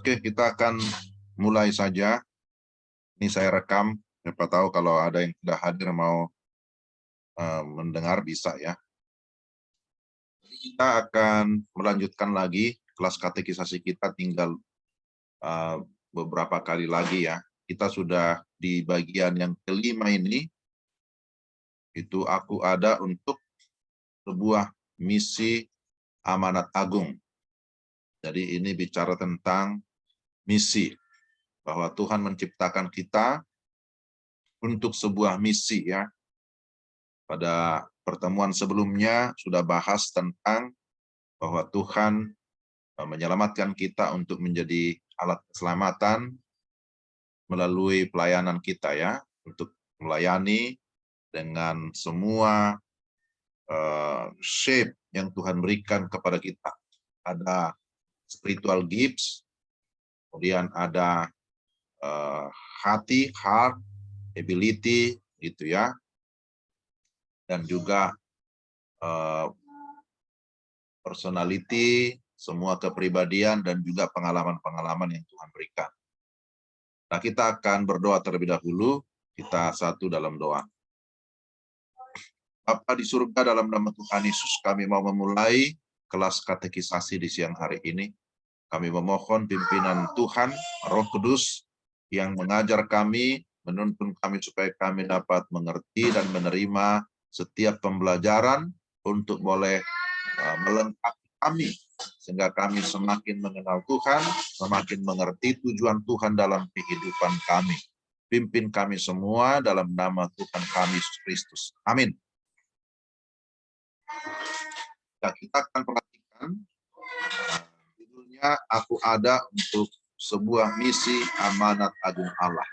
Oke, kita akan mulai saja. Ini saya rekam. Siapa tahu kalau ada yang tidak hadir mau mendengar bisa ya. Kita akan melanjutkan lagi kelas katekisasi kita, tinggal beberapa kali lagi ya. Kita sudah di bagian yang kelima ini. Itu aku ada untuk sebuah misi amanat agung. Jadi ini bicara tentang misi, bahwa Tuhan menciptakan kita untuk sebuah misi ya. Pada pertemuan sebelumnya sudah bahas tentang bahwa Tuhan menyelamatkan kita untuk menjadi alat keselamatan melalui pelayanan kita ya, untuk melayani dengan semua shape yang Tuhan berikan kepada kita. Ada spiritual gifts, kemudian ada hati, heart, ability, gitu ya, dan juga personality, semua kepribadian, dan juga pengalaman-pengalaman yang Tuhan berikan. Nah, kita akan berdoa terlebih dahulu. Kita satu dalam doa. Bapa di surga, dalam nama Tuhan Yesus, kami mau memulai kelas katekisasi di siang hari ini. Kami memohon pimpinan Tuhan, Roh Kudus, yang mengajar kami, menuntun kami supaya kami dapat mengerti dan menerima setiap pembelajaran untuk boleh melengkapi kami, sehingga kami semakin mengenal Tuhan, semakin mengerti tujuan Tuhan dalam kehidupan kami. Pimpin kami semua dalam nama Tuhan kami Yesus Kristus. Amin. Nah, kita akan perhatikan judulnya Aku Ada untuk Sebuah Misi Amanat Agung Allah.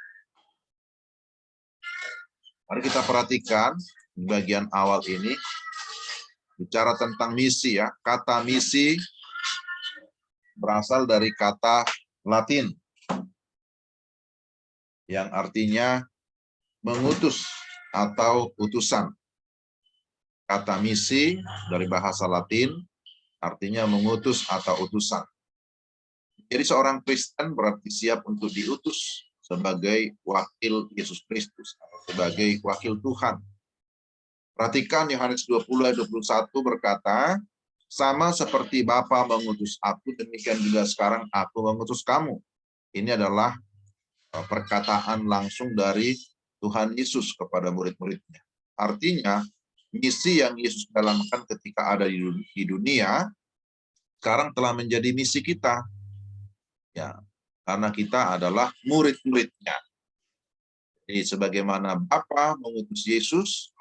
Mari kita perhatikan bagian awal ini, bicara tentang misi ya. Kata misi berasal dari kata Latin yang artinya mengutus atau utusan. Kata misi dari bahasa Latin artinya mengutus atau utusan. Jadi seorang Kristen berarti siap untuk diutus sebagai wakil Yesus Kristus, sebagai wakil Tuhan. Perhatikan Yohanes 20 ayat 21 berkata, sama seperti Bapa mengutus aku, demikian juga sekarang aku mengutus kamu. Ini adalah perkataan langsung dari Tuhan Yesus kepada murid-muridnya. Artinya, misi yang Yesus jalankan ketika ada di dunia, sekarang telah menjadi misi kita. Ya, karena kita adalah murid-muridnya. Jadi sebagaimana Bapa mengutus Yesus,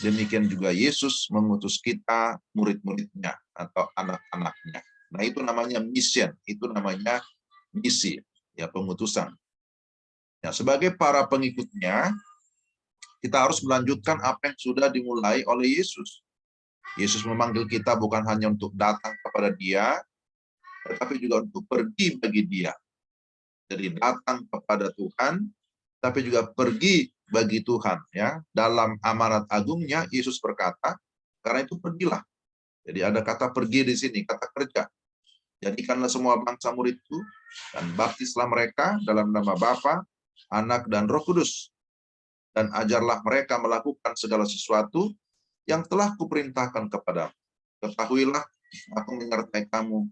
demikian juga Yesus mengutus kita, murid-muridnya atau anak-anaknya. Nah, itu namanya mission, itu namanya misi, ya, pengutusan. Ya, sebagai para pengikutnya, kita harus melanjutkan apa yang sudah dimulai oleh Yesus. Yesus memanggil kita bukan hanya untuk datang kepada Dia, tetapi juga untuk pergi bagi Dia. Jadi datang kepada Tuhan, tapi juga pergi bagi Tuhan. Ya, dalam amanat agungnya Yesus berkata, karena itu pergilah. Jadi ada kata pergi di sini, kata kerja. Jadikanlah semua bangsa muridku dan baptislah mereka dalam nama Bapa, Anak, dan Roh Kudus. Dan ajarlah mereka melakukan segala sesuatu yang telah kuperintahkan kepadamu. Ketahuilah, aku menyertai kamu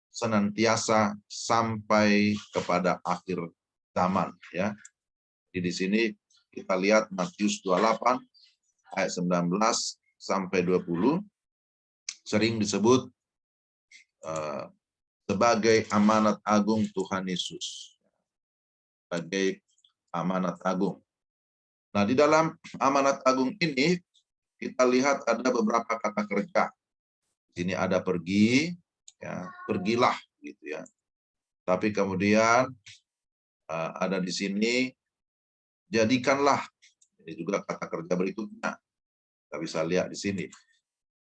senantiasa sampai kepada akhir zaman. Ya, di sini kita lihat Matius 28 ayat 19 sampai 20 sering disebut sebagai amanat agung Tuhan Yesus. Sebagai amanat agung. Nah, di dalam amanat agung ini kita lihat ada beberapa kata kerja. Di sini ada pergi, ya, pergilah gitu ya. Tapi kemudian ada di sini jadikanlah. Ini juga kata kerja berikutnya. Kita bisa lihat di sini.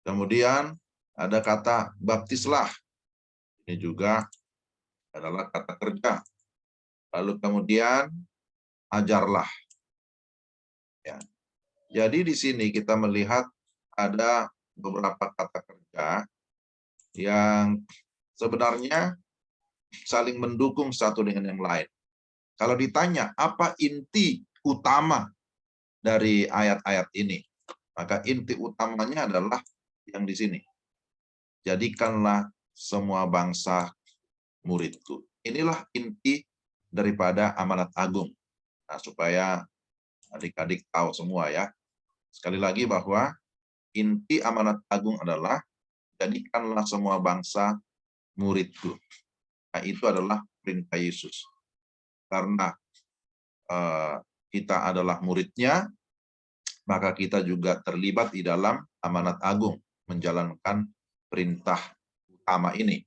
Kemudian ada kata baptislah. Ini juga adalah kata kerja. Lalu kemudian ajarlah. Ya. Jadi di sini kita melihat ada beberapa kata kerja yang sebenarnya saling mendukung satu dengan yang lain. Kalau ditanya apa inti utama dari ayat-ayat ini, maka inti utamanya adalah yang di sini. Jadikanlah semua bangsa muridku. Inilah inti daripada amanat agung. Nah, supaya adik-adik tahu semua ya. Sekali lagi bahwa inti amanat agung adalah jadikanlah semua bangsa muridku. Nah, itu adalah perintah Yesus. Karena kita adalah muridnya, maka kita juga terlibat di dalam amanat agung, menjalankan perintah utama ini.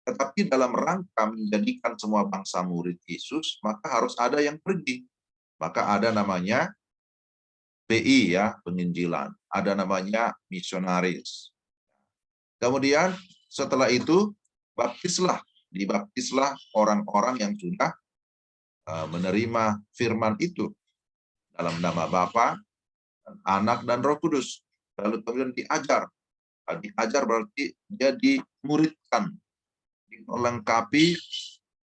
Tetapi dalam rangka menjadikan semua bangsa murid Yesus, maka harus ada yang pergi. Maka ada namanya PI ya, penginjilan. Ada namanya misionaris. Kemudian setelah itu dibaptislah orang-orang yang sudah menerima firman itu dalam nama Bapa, Anak, dan Roh Kudus. Lalu kemudian diajar. Diajar berarti dia dimuridkan, dilengkapi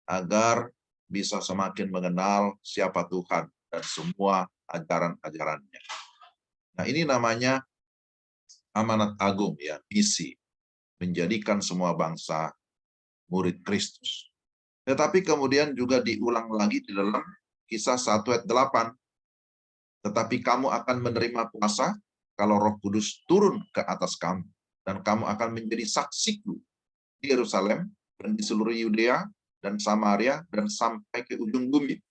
agar bisa semakin mengenal siapa Tuhan dan semua ajaran-ajarannya. Nah, ini namanya amanat agung ya, misi, menjadikan semua bangsa murid Kristus. Tetapi kemudian juga diulang lagi di dalam Kisah 1 ayat 8. Tetapi kamu akan menerima kuasa kalau Roh Kudus turun ke atas kamu, dan kamu akan menjadi saksiku di Yerusalem dan di seluruh Yudea dan Samaria dan sampai ke ujung bumi.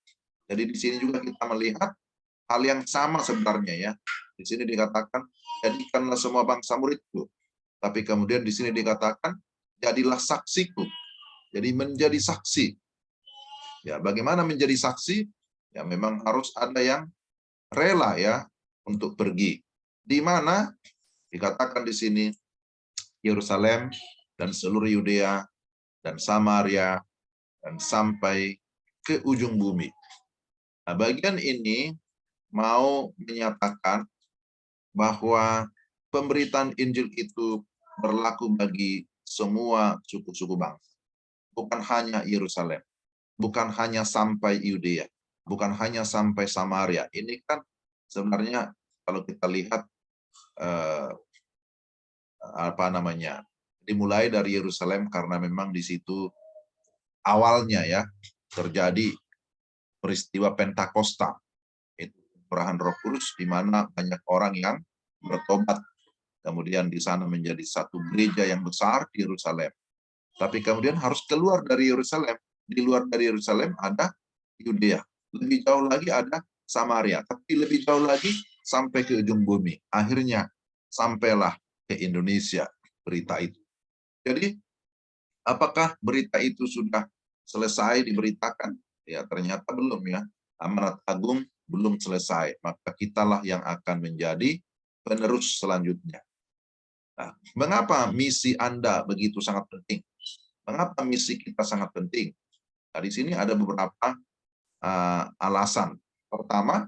Jadi di sini juga kita melihat hal yang sama sebenarnya ya. Di sini dikatakan jadikanlah semua bangsa muridku. Tapi kemudian di sini dikatakan jadilah saksiku. Jadi menjadi saksi. Ya, bagaimana menjadi saksi? Ya memang harus ada yang rela ya untuk pergi. Di mana dikatakan di sini Yerusalem dan seluruh Yudea dan Samaria dan sampai ke ujung bumi. Nah, bagian ini mau menyatakan bahwa pemberitaan Injil itu berlaku bagi semua suku-suku bangsa. Bukan hanya Yerusalem, bukan hanya sampai Yudea, bukan hanya sampai Samaria. Ini kan sebenarnya kalau kita lihat dimulai dari Yerusalem karena memang di situ awalnya ya terjadi peristiwa Pentakosta, itu perahan Roh Kudus di mana banyak orang yang bertobat. Kemudian di sana menjadi satu gereja yang besar di Yerusalem. Tapi kemudian harus keluar dari Yerusalem. Di luar dari Yerusalem ada Yudea. Lebih jauh lagi ada Samaria. Tapi lebih jauh lagi sampai ke ujung bumi. Akhirnya sampailah ke Indonesia berita itu. Jadi apakah berita itu sudah selesai diberitakan? Ya ternyata belum ya. Amanat agung belum selesai. Maka kitalah yang akan menjadi penerus selanjutnya. Nah, mengapa misi Anda begitu sangat penting? Mengapa misi kita sangat penting? Nah, di sini ada beberapa alasan. Pertama,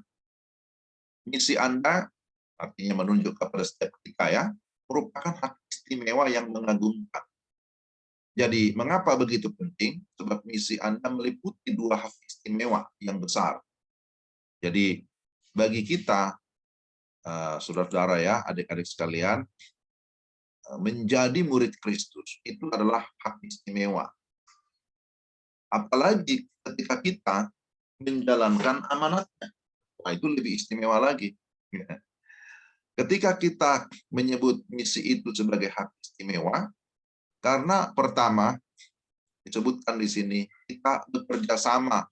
misi Anda artinya menunjuk kepada setiap kita ya, merupakan hak istimewa yang mengagumkan. Jadi, mengapa begitu penting? Sebab misi Anda meliputi dua hak istimewa yang besar. Jadi, bagi kita, saudara-saudara ya, adik-adik sekalian, menjadi murid Kristus itu adalah hak istimewa. Apalagi ketika kita menjalankan amanatnya. Nah, itu lebih istimewa lagi. Ketika kita menyebut misi itu sebagai hak istimewa, karena pertama, disebutkan di sini, kita bekerja sama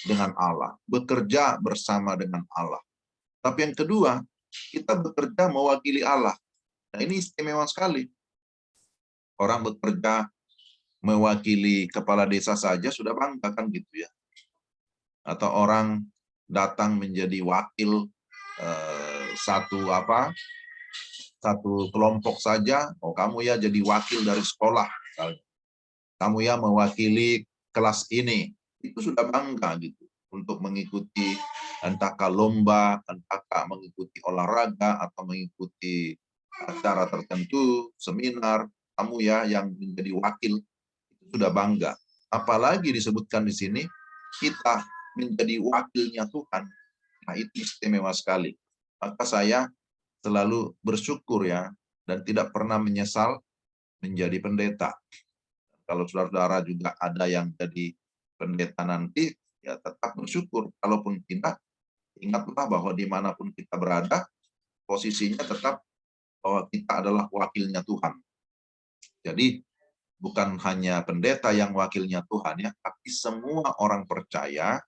dengan Allah. Bekerja bersama dengan Allah. Tapi yang kedua, kita bekerja mewakili Allah. Nah, ini istimewa sekali. Orang bekerja mewakili kepala desa saja sudah bangga kan gitu ya. Atau orang datang menjadi wakil satu kelompok saja, oh kamu ya jadi wakil dari sekolah, kamu ya mewakili kelas ini, itu sudah bangga gitu untuk mengikuti entahkah lomba, entahkah mengikuti olahraga atau mengikuti acara tertentu, seminar, kamu ya yang menjadi wakil, itu sudah bangga. Apalagi disebutkan di sini, kita menjadi wakilnya Tuhan. Nah, itu istimewa sekali. Maka saya selalu bersyukur ya, dan tidak pernah menyesal menjadi pendeta. Kalau saudara-saudara juga ada yang jadi pendeta nanti, ya tetap bersyukur. Kalaupun tidak, ingatlah bahwa dimanapun kita berada, posisinya tetap bahwa kita adalah wakilnya Tuhan. Jadi bukan hanya pendeta yang wakilnya Tuhan ya, tapi semua orang percaya,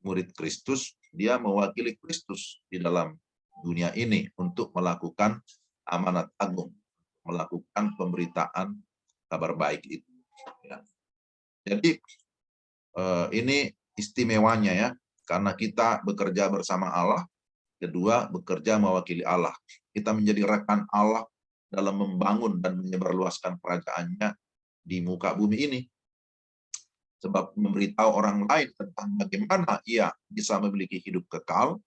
murid Kristus, dia mewakili Kristus di dalam dunia ini untuk melakukan amanat agung, melakukan pemberitaan kabar baik itu. Ya. Jadi ini istimewanya ya, karena kita bekerja bersama Allah, kedua bekerja mewakili Allah. Kita menjadi rekan Allah dalam membangun dan menyebarluaskan kerajaannya di muka bumi ini. Sebab memberitahu orang lain tentang bagaimana ia bisa memiliki hidup kekal,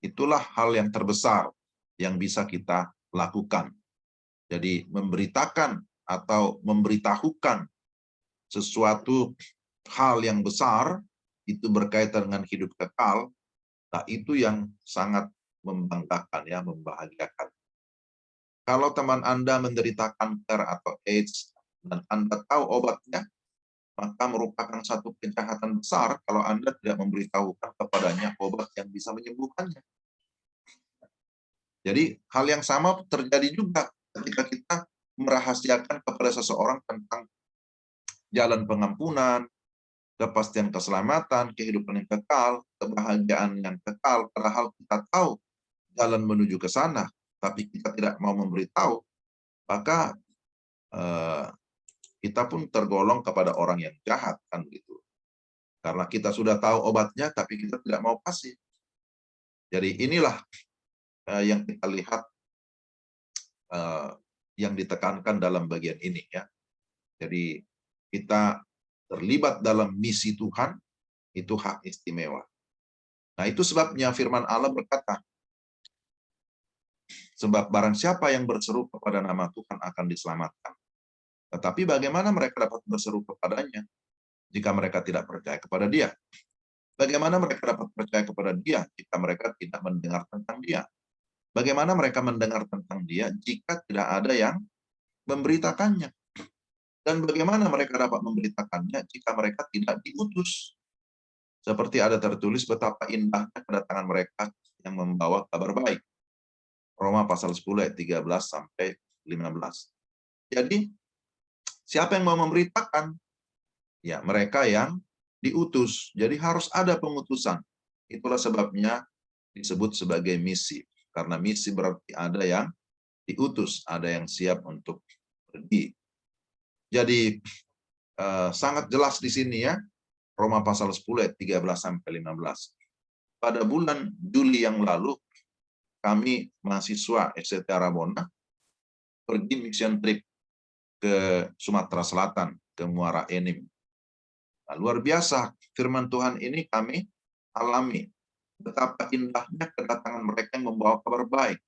itulah hal yang terbesar yang bisa kita lakukan. Jadi memberitakan atau memberitahukan sesuatu hal yang besar, itu berkaitan dengan hidup kekal, nah itu yang sangat membanggakan ya, membahagiakan. Kalau teman Anda menderita kanker atau AIDS, dan Anda tahu obatnya, maka merupakan satu kejahatan besar kalau Anda tidak memberitahukan kepadanya obat yang bisa menyembuhkannya. Jadi hal yang sama terjadi juga ketika kita merahasiakan kepada seseorang tentang jalan pengampunan, kepastian keselamatan, kehidupan yang kekal, kebahagiaan yang kekal, padahal kita tahu jalan menuju ke sana, tapi kita tidak mau memberitahu, maka kita pun tergolong kepada orang yang jahat, kan gitu. Karena kita sudah tahu obatnya, tapi kita tidak mau kasih. Jadi inilah yang kita lihat yang ditekankan dalam bagian ini ya. Jadi kita terlibat dalam misi Tuhan, itu hak istimewa. Nah itu sebabnya firman Allah berkata, sebab barang siapa yang berseru kepada nama Tuhan akan diselamatkan. Tetapi bagaimana mereka dapat berseru kepadanya jika mereka tidak percaya kepada Dia? Bagaimana mereka dapat percaya kepada Dia jika mereka tidak mendengar tentang Dia? Bagaimana mereka mendengar tentang Dia jika tidak ada yang memberitakannya? Dan bagaimana mereka dapat memberitakannya jika mereka tidak diutus? Seperti ada tertulis betapa indahnya kedatangan mereka yang membawa kabar baik. Roma pasal 10 ayat 13 sampai 15. Jadi siapa yang mau memberitakan? Ya, mereka yang diutus. Jadi harus ada pengutusan. Itulah sebabnya disebut sebagai misi. Karena misi berarti ada yang diutus, ada yang siap untuk pergi. Jadi sangat jelas di sini ya, Roma pasal 10 ayat 13 sampai 15. Pada bulan Juli yang lalu, kami mahasiswa SCT Rabona pergi mission trip ke Sumatera Selatan, ke Muara Enim. Nah, luar biasa firman Tuhan ini kami alami. Betapa indahnya kedatangan mereka yang membawa kabar baik.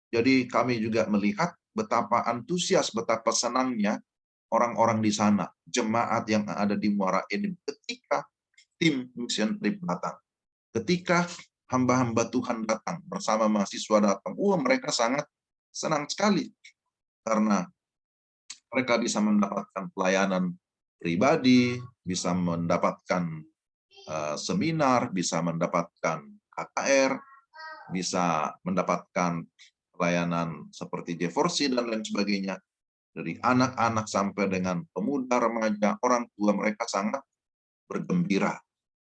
Jadi kami juga melihat betapa antusias, betapa senangnya orang-orang di sana, jemaat yang ada di Muara Enim ketika tim mission trip datang. Ketika hamba-hamba Tuhan datang, bersama mahasiswa datang, mereka sangat senang sekali. Karena mereka bisa mendapatkan pelayanan pribadi, bisa mendapatkan seminar, bisa mendapatkan KKR, bisa mendapatkan pelayanan seperti J4C dan lain sebagainya. Dari anak-anak sampai dengan pemuda, remaja, orang tua, mereka sangat bergembira.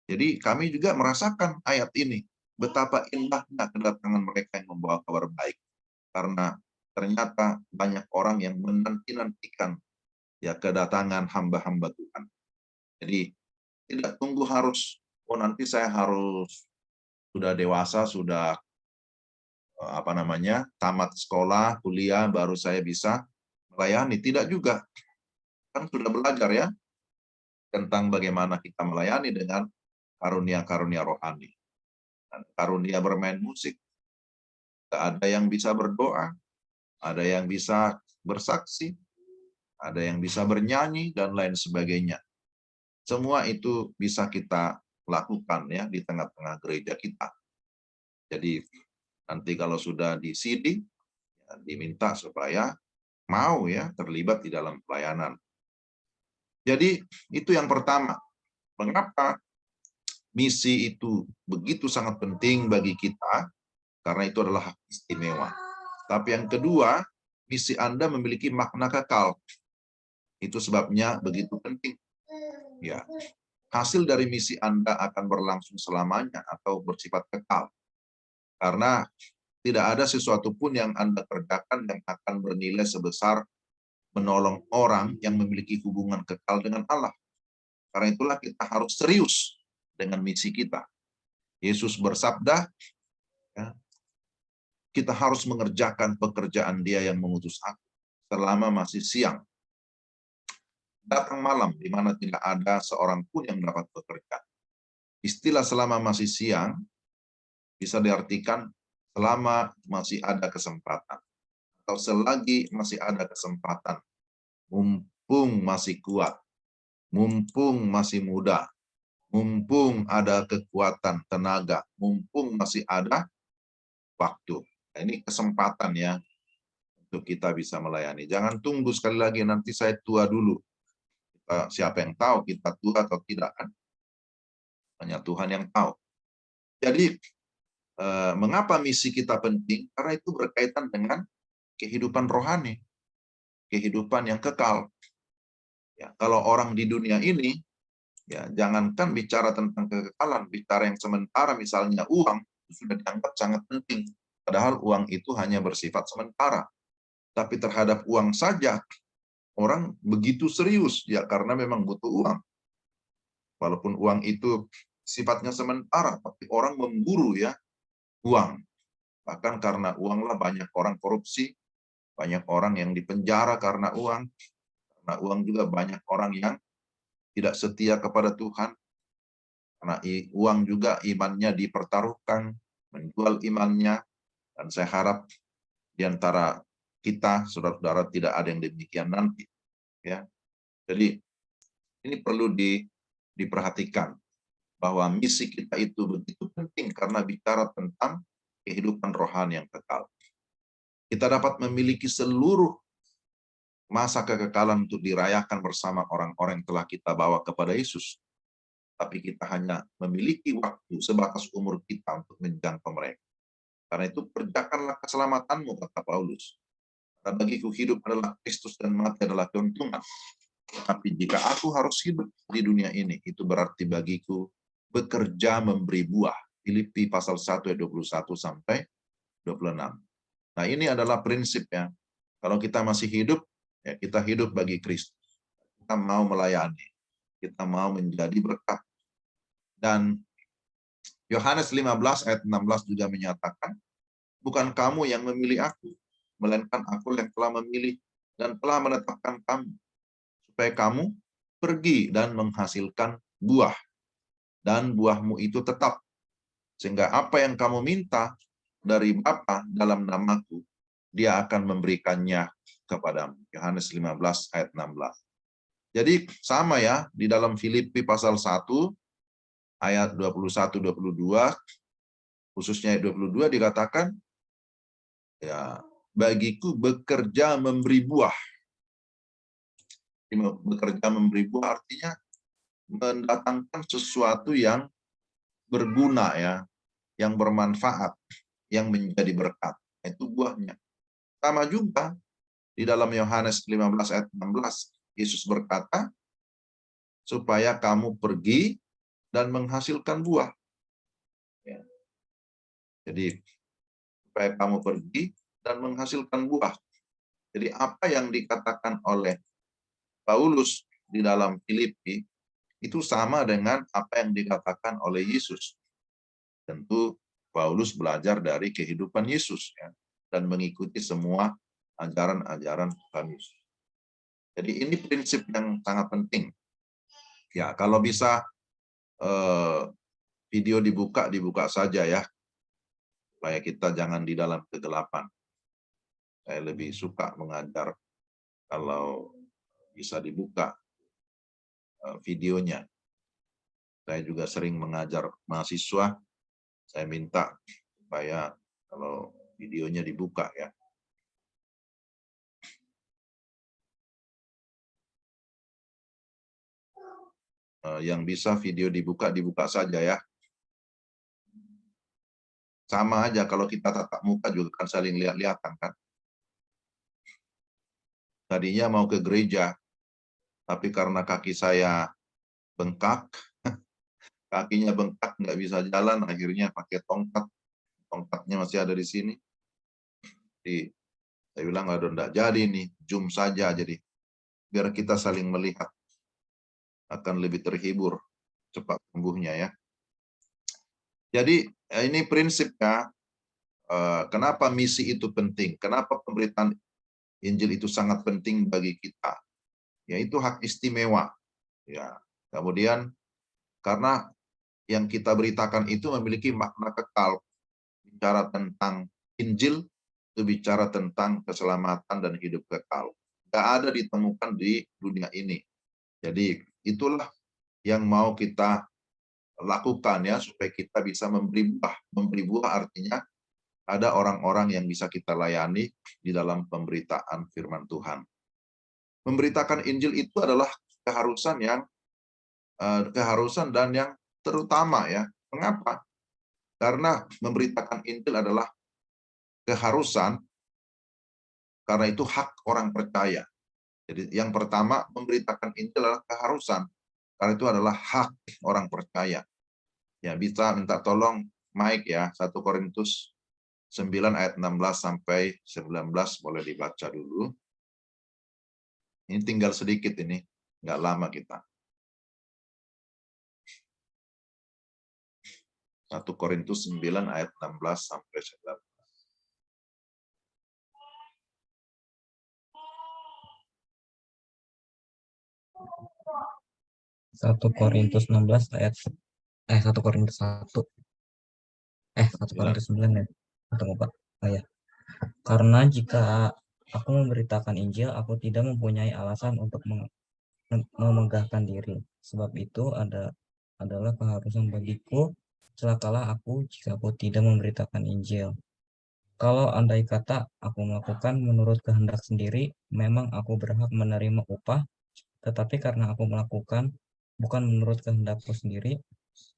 Jadi kami juga merasakan ayat ini, betapa indahnya kedatangan mereka yang membawa kabar baik. Karena ternyata banyak orang yang menanti-nantikan ya kedatangan hamba-hamba Tuhan. Jadi tidak tunggu harus, nanti saya harus sudah dewasa, sudah tamat sekolah, kuliah, baru saya bisa melayani. Tidak juga. Kan sudah belajar ya tentang bagaimana kita melayani dengan karunia-karunia rohani. Karunia bermain musik. Ada yang bisa berdoa, ada yang bisa bersaksi, ada yang bisa bernyanyi, dan lain sebagainya. Semua itu bisa kita lakukan ya di tengah-tengah gereja kita. Jadi nanti kalau sudah di CD, ya, diminta supaya mau ya terlibat di dalam pelayanan. Jadi itu yang pertama. Mengapa misi itu begitu sangat penting bagi kita? Karena itu adalah hak istimewa. Tapi yang kedua, misi Anda memiliki makna kekal. Itu sebabnya begitu penting. Ya, hasil dari misi Anda akan berlangsung selamanya atau bersifat kekal. Karena tidak ada sesuatu pun yang Anda kerjakan yang akan bernilai sebesar menolong orang yang memiliki hubungan kekal dengan Allah. Karena itulah kita harus serius dengan misi kita. Yesus bersabda, ya, kita harus mengerjakan pekerjaan Dia yang mengutus aku selama masih siang. Datang malam di mana tidak ada seorang pun yang dapat bekerja. Istilah selama masih siang bisa diartikan selama masih ada kesempatan. Atau selagi masih ada kesempatan. Mumpung masih kuat. Mumpung masih muda. Mumpung ada kekuatan, tenaga. Mumpung masih ada waktu. Nah, ini kesempatan ya untuk kita bisa melayani. Jangan tunggu sekali lagi, nanti saya tua dulu. Siapa yang tahu kita tua atau tidak kan? Hanya Tuhan yang tahu. Jadi, mengapa misi kita penting? Karena itu berkaitan dengan kehidupan rohani, kehidupan yang kekal. Ya, kalau orang di dunia ini, ya jangankan bicara tentang kekekalan, bicara yang sementara, misalnya uang, itu sudah dianggap sangat penting. Padahal uang itu hanya bersifat sementara. Tapi terhadap uang saja, orang begitu serius, ya karena memang butuh uang. Walaupun uang itu sifatnya sementara, tapi orang memburu ya uang. Bahkan karena uanglah banyak orang korupsi, banyak orang yang dipenjara karena uang. Karena uang juga banyak orang yang tidak setia kepada Tuhan. Karena uang juga imannya dipertaruhkan, menjual imannya. Dan saya harap di antara kita, saudara-saudara, tidak ada yang demikian nanti. Ya, jadi ini perlu diperhatikan bahwa misi kita itu begitu penting karena bicara tentang kehidupan rohani yang kekal. Kita dapat memiliki seluruh masa kekekalan untuk dirayakan bersama orang-orang yang telah kita bawa kepada Yesus. Tapi kita hanya memiliki waktu sebatas umur kita untuk menjangkau mereka. Karena itu kerjakanlah keselamatanmu, kata Paulus. Karena bagiku hidup adalah Kristus dan mati adalah keuntungan. Tapi jika aku harus hidup di dunia ini, itu berarti bagiku bekerja memberi buah. Filipi pasal 1 ayat 21 sampai 26. Nah, ini adalah prinsipnya. Kalau kita masih hidup, ya kita hidup bagi Kristus. Kita mau melayani. Kita mau menjadi berkat. Dan Yohanes 15 ayat 16 juga menyatakan, bukan kamu yang memilih aku, melainkan aku yang telah memilih dan telah menetapkan kamu, supaya kamu pergi dan menghasilkan buah. Dan buahmu itu tetap. Sehingga apa yang kamu minta dari Bapa dalam namaku, Dia akan memberikannya kepadamu. Yohanes 15 ayat 16. Jadi sama ya, di dalam Filipi pasal 1 ayat 21-22, khususnya ayat 22 dikatakan, ya bagiku bekerja memberi buah. Bekerja memberi buah artinya mendatangkan sesuatu yang berguna ya, yang bermanfaat, yang menjadi berkat. Itu buahnya. Sama juga di dalam Yohanes 15 ayat 16, Yesus berkata, supaya kamu pergi dan menghasilkan buah. Ya. Jadi, supaya kamu pergi dan menghasilkan buah. Jadi, apa yang dikatakan oleh Paulus di dalam Filipi, itu sama dengan apa yang dikatakan oleh Yesus. Tentu, Paulus belajar dari kehidupan Yesus, ya, dan mengikuti semua ajaran-ajaran Tuhan Yesus. Jadi ini prinsip yang sangat penting. Ya, kalau bisa video dibuka saja ya, supaya kita jangan di dalam kegelapan. Saya lebih suka mengajar kalau bisa dibuka videonya. Saya juga sering mengajar mahasiswa, saya minta supaya kalau videonya dibuka ya. Yang bisa video dibuka saja ya. Sama aja kalau kita tatap muka juga kan saling lihat-lihatan kan. Tadinya mau ke gereja, tapi karena kaki saya bengkak, kakinya bengkak nggak bisa jalan, akhirnya pakai tongkat. Tongkatnya masih ada di sini. Jadi saya bilang aduh enggak jadi nih, Zoom saja jadi. Biar kita saling melihat, akan lebih terhibur, cepat sembuhnya ya. Jadi ini prinsipnya, kenapa misi itu penting, kenapa pemberitaan Injil itu sangat penting bagi kita, yaitu hak istimewa. Ya, kemudian karena yang kita beritakan itu memiliki makna kekal, bicara tentang Injil itu bicara tentang keselamatan dan hidup kekal. Tidak ada ditemukan di dunia ini. Jadi itulah yang mau kita lakukan ya, supaya kita bisa memberi buah. Memberi buah artinya ada orang-orang yang bisa kita layani di dalam pemberitaan firman Tuhan. Memberitakan Injil itu adalah keharusan dan yang terutama ya. Mengapa? Karena memberitakan Injil adalah keharusan, karena itu hak orang percaya. Jadi yang pertama, memberitakan Injil adalah keharusan, karena itu adalah hak orang percaya. Ya, bisa minta tolong Mike ya, 1 Korintus 9 ayat 16 sampai 19 boleh dibaca dulu. Ini tinggal sedikit ini, nggak lama kita. 1 Korintus 9 ayat 16 sampai 19. 1 Korintus 16 ayat 1 Korintus 1 1 Korintus 9 ya. Atau apa? Ya. Karena jika aku memberitakan Injil, aku tidak mempunyai alasan untuk memegahkan diri. Sebab itu adalah keharusan bagiku, celakalah aku jika aku tidak memberitakan Injil. Kalau andai kata aku melakukan menurut kehendak sendiri, memang aku berhak menerima upah, tetapi karena aku melakukan bukan menurut kehendakku sendiri,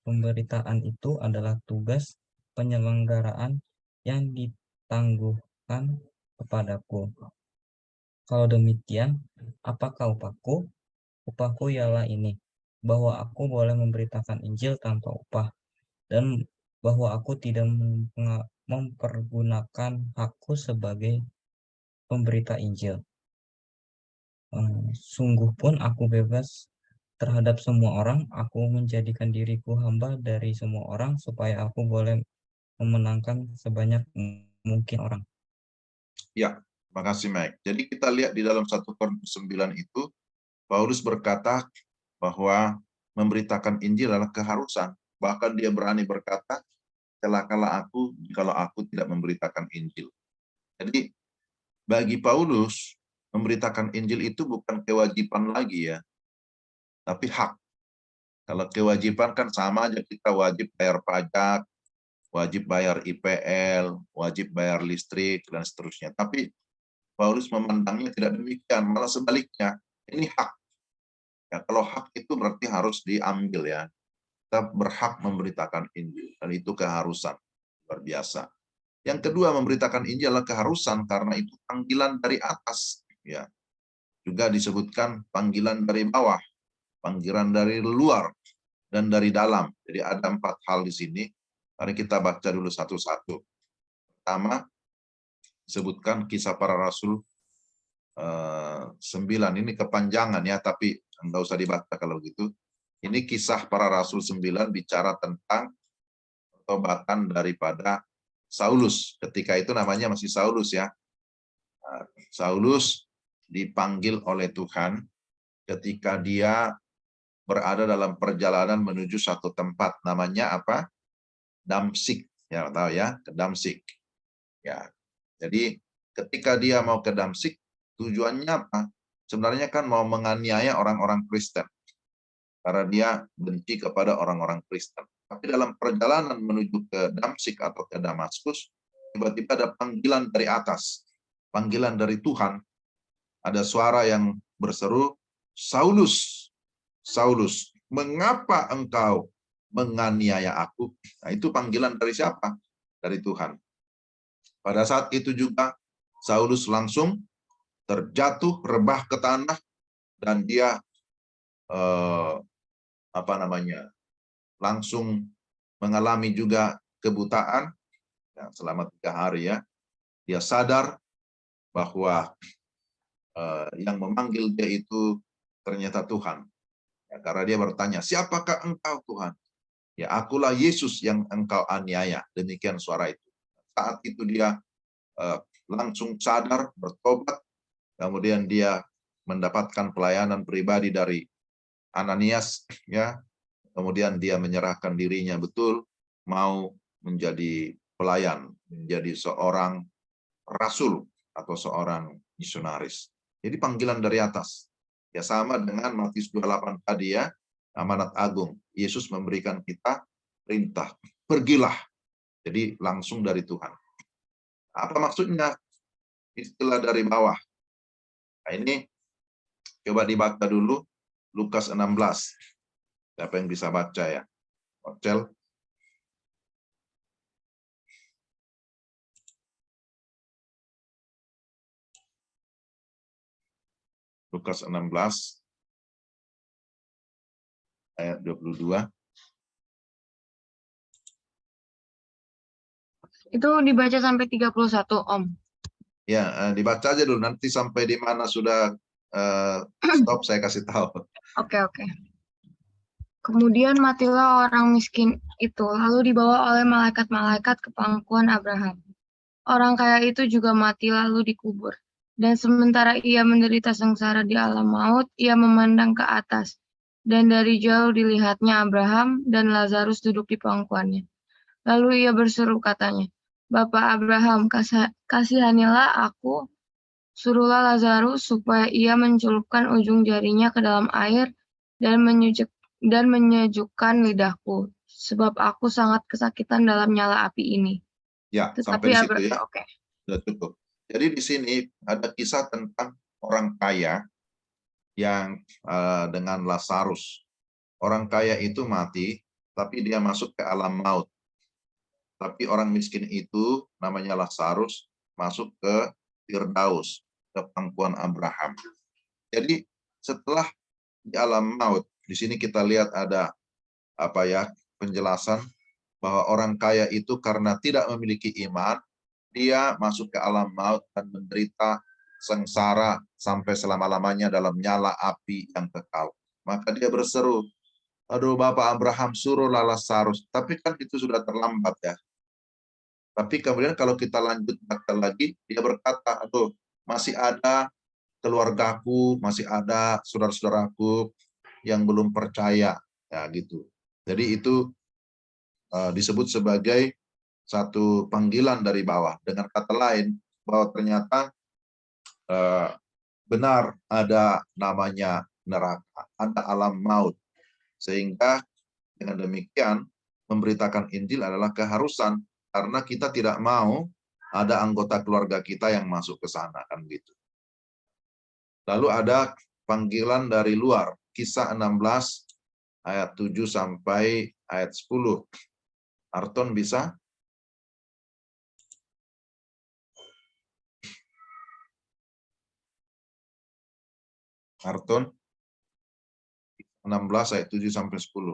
pemberitaan itu adalah tugas penyelenggaraan yang ditangguhkan kepadaku. Kalau demikian, apakah upahku? Upahku ialah ini, bahwa aku boleh memberitakan Injil tanpa upah, dan bahwa aku tidak mempergunakan hakku sebagai pemberita Injil. Sungguh pun aku bebas terhadap semua orang, aku menjadikan diriku hamba dari semua orang, supaya aku boleh memenangkan sebanyak mungkin orang. Ya, terima kasih Mike. Jadi kita lihat di dalam 1 Korintus 9 itu, Paulus berkata bahwa memberitakan Injil adalah keharusan. Bahkan dia berani berkata, celakalah aku kalau aku tidak memberitakan Injil. Jadi bagi Paulus, memberitakan Injil itu bukan kewajiban lagi ya, tapi hak. Kalau kewajiban kan sama aja, kita wajib bayar pajak, wajib bayar IPL, wajib bayar listrik, dan seterusnya. Tapi Paulus memandangnya tidak demikian, malah sebaliknya. Ini hak. Ya, kalau hak itu berarti harus diambil ya. Kita berhak memberitakan Injil, dan itu keharusan luar biasa. Yang kedua, memberitakan Injil adalah keharusan karena itu panggilan dari atas. Ya, juga disebutkan panggilan dari bawah, panggilan dari luar, dan dari dalam. Jadi ada 4 hal di sini. Mari kita baca dulu satu-satu. Pertama, disebutkan Kisah Para Rasul 9. Ini kepanjangan ya, tapi nggak usah dibaca kalau gitu. Ini Kisah Para Rasul 9 bicara tentang pertobatan daripada Saulus. Ketika itu namanya masih Saulus ya. Saulus dipanggil oleh Tuhan ketika dia berada dalam perjalanan menuju satu tempat, namanya apa? Damsik, ya tahu ya, ke Damsik. Ya. Jadi ketika dia mau ke Damsik, tujuannya apa? sebenarnya kan mau menganiaya orang-orang Kristen. Karena dia benci kepada orang-orang Kristen. Tapi dalam perjalanan menuju ke Damsyik atau ke Damaskus, tiba-tiba ada panggilan dari atas. Panggilan dari Tuhan. Ada suara yang berseru, Saulus, Saulus, mengapa engkau menganiaya aku? Nah, itu panggilan dari siapa? Dari Tuhan. Pada saat itu juga, Saulus langsung terjatuh, rebah ke tanah, dan dia langsung mengalami juga kebutaan ya, selama 3 hari ya. Dia sadar bahwa yang memanggil dia itu ternyata Tuhan. Ya, karena dia bertanya, siapakah engkau Tuhan? Ya, akulah Yesus yang engkau aniaya. Demikian suara itu. Saat itu dia langsung sadar, bertobat, kemudian dia mendapatkan pelayanan pribadi dari Ananias, ya. Kemudian dia menyerahkan dirinya betul, mau menjadi pelayan, menjadi seorang rasul atau seorang misionaris. Jadi panggilan dari atas. Ya sama dengan Matius 28 tadi ya, amanat agung. Yesus memberikan kita perintah, pergilah. Jadi langsung dari Tuhan. Apa maksudnya? Istilah dari bawah. Nah, ini coba dibaca dulu Lukas 16. Siapa yang bisa baca ya? Ocel. Lukas 16 ayat 22. Itu dibaca sampai 31, Om. Ya, dibaca aja dulu. Nanti sampai di mana sudah stop, saya kasih tahu. Oke. Kemudian matilah orang miskin itu, lalu dibawa oleh malaikat-malaikat ke pangkuan Abraham. Orang kaya itu juga mati lalu dikubur. Dan sementara ia menderita sengsara di alam maut, ia memandang ke atas. Dan dari jauh dilihatnya Abraham dan Lazarus duduk di pangkuannya. Lalu ia berseru katanya, Bapak Abraham, kasihanilah aku, suruhlah Lazarus supaya ia mencelupkan ujung jarinya ke dalam air dan menyejukkan lidahku, sebab aku sangat kesakitan dalam nyala api ini. Ya, Tetapi sampai di situ ya. Oke. Sudah cukup. Jadi di sini ada kisah tentang orang kaya yang dengan Lazarus. Orang kaya itu mati, tapi dia masuk ke alam maut. Tapi orang miskin itu namanya Lazarus masuk ke Firdaus, ke pangkuan Abraham. Jadi setelah di alam maut, di sini kita lihat ada penjelasan bahwa orang kaya itu karena tidak memiliki iman, dia masuk ke alam maut dan menderita sengsara sampai selama-lamanya dalam nyala api yang kekal. Maka dia berseru, aduh Bapak Abraham, suruhlah Lazarus. Tapi kan itu sudah terlambat ya. Tapi kemudian kalau kita lanjut baca lagi, dia berkata, aduh masih ada keluargaku, masih ada saudara-saudaraku yang belum percaya. Ya gitu. Jadi itu disebut sebagai satu panggilan dari bawah. Dengan kata lain, bahwa ternyata benar ada namanya neraka, ada alam maut. Sehingga dengan demikian, memberitakan Injil adalah keharusan, karena kita tidak mau ada anggota keluarga kita yang masuk ke sana, kan gitu. Lalu ada panggilan dari luar, Kisah 16 ayat 7 sampai ayat 10. Arton bisa? Arton 16 ayat 7 sampai 10.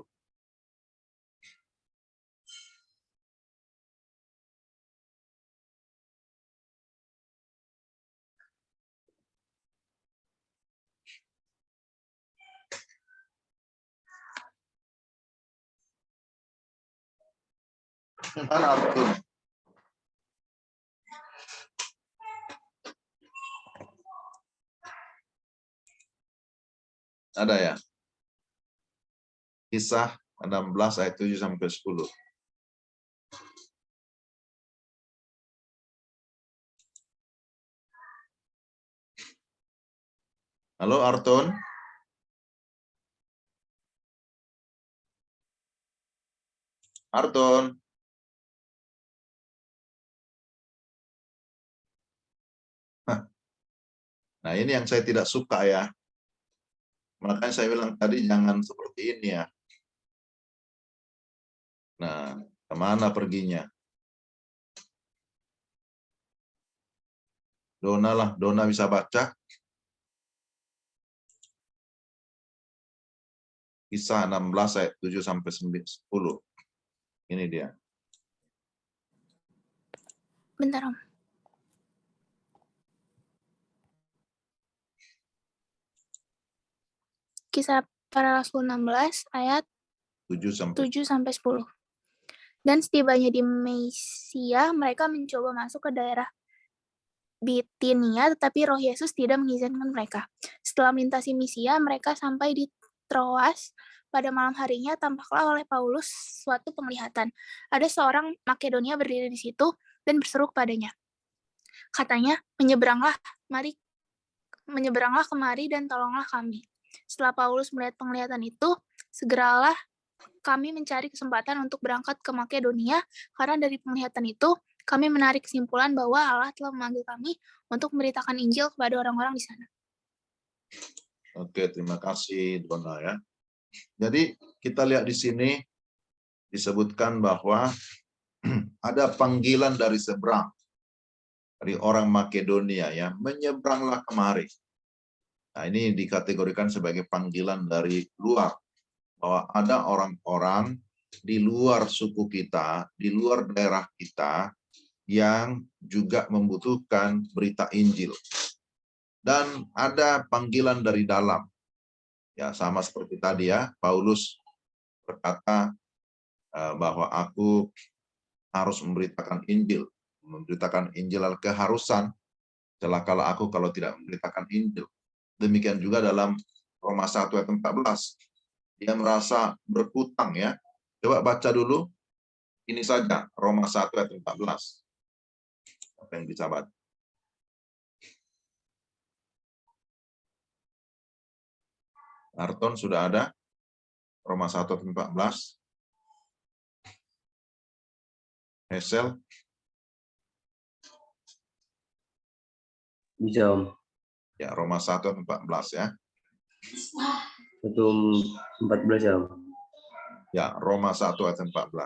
Mana Arton? Ada ya? Kisah 16 ayat 7 sampai 10. Halo Arton? Arton? Hah. Nah, ini yang saya tidak suka ya. Makanya saya bilang tadi jangan seperti ini ya. Nah, kemana perginya? Dona lah, Dona bisa baca. Kisah 16 ayat 7 sampai 10. Ini dia. Bentar, Om. Kisah para Rasul 16 ayat 7 sampai 7 sampai 10. Dan setibanya di Mesia, mereka mencoba masuk ke daerah Bitinia, tetapi Roh Yesus tidak mengizinkan mereka. Setelah melintasi Misia, mereka sampai di Troas. Pada malam harinya, tampaklah oleh Paulus suatu penglihatan. Ada seorang Makedonia berdiri di situ dan berseru kepadanya. Katanya, menyeberanglah kemari dan tolonglah kami. Setelah Paulus melihat penglihatan itu, segeralah kami mencari kesempatan untuk berangkat ke Makedonia, karena dari penglihatan itu, kami menarik kesimpulan bahwa Allah telah memanggil kami untuk memberitakan Injil kepada orang-orang di sana. Oke, terima kasih Dona ya. Jadi kita lihat di sini disebutkan bahwa ada panggilan dari seberang, dari orang Makedonia ya, menyeberanglah kemari. Nah, ini dikategorikan sebagai panggilan dari luar, bahwa ada orang-orang di luar suku kita, di luar daerah kita, yang juga membutuhkan berita Injil. Dan ada panggilan dari dalam. Ya, sama seperti tadi ya, Paulus berkata bahwa aku harus memberitakan Injil. Memberitakan Injil adalah keharusan. Celakalah aku kalau tidak memberitakan Injil. Demikian juga dalam Roma 1 ayat 14. Dia merasa berhutang ya. Coba baca dulu. Ini saja, Roma 1 ayat 14. Apa yang bisa baca? Arton sudah ada? Roma 1 ayat 14. Hesel? Bisa, Om. Ya, Roma 1 ayat 14 ya. 1:14 ya, Om. Ya, Roma 1 ayat 14.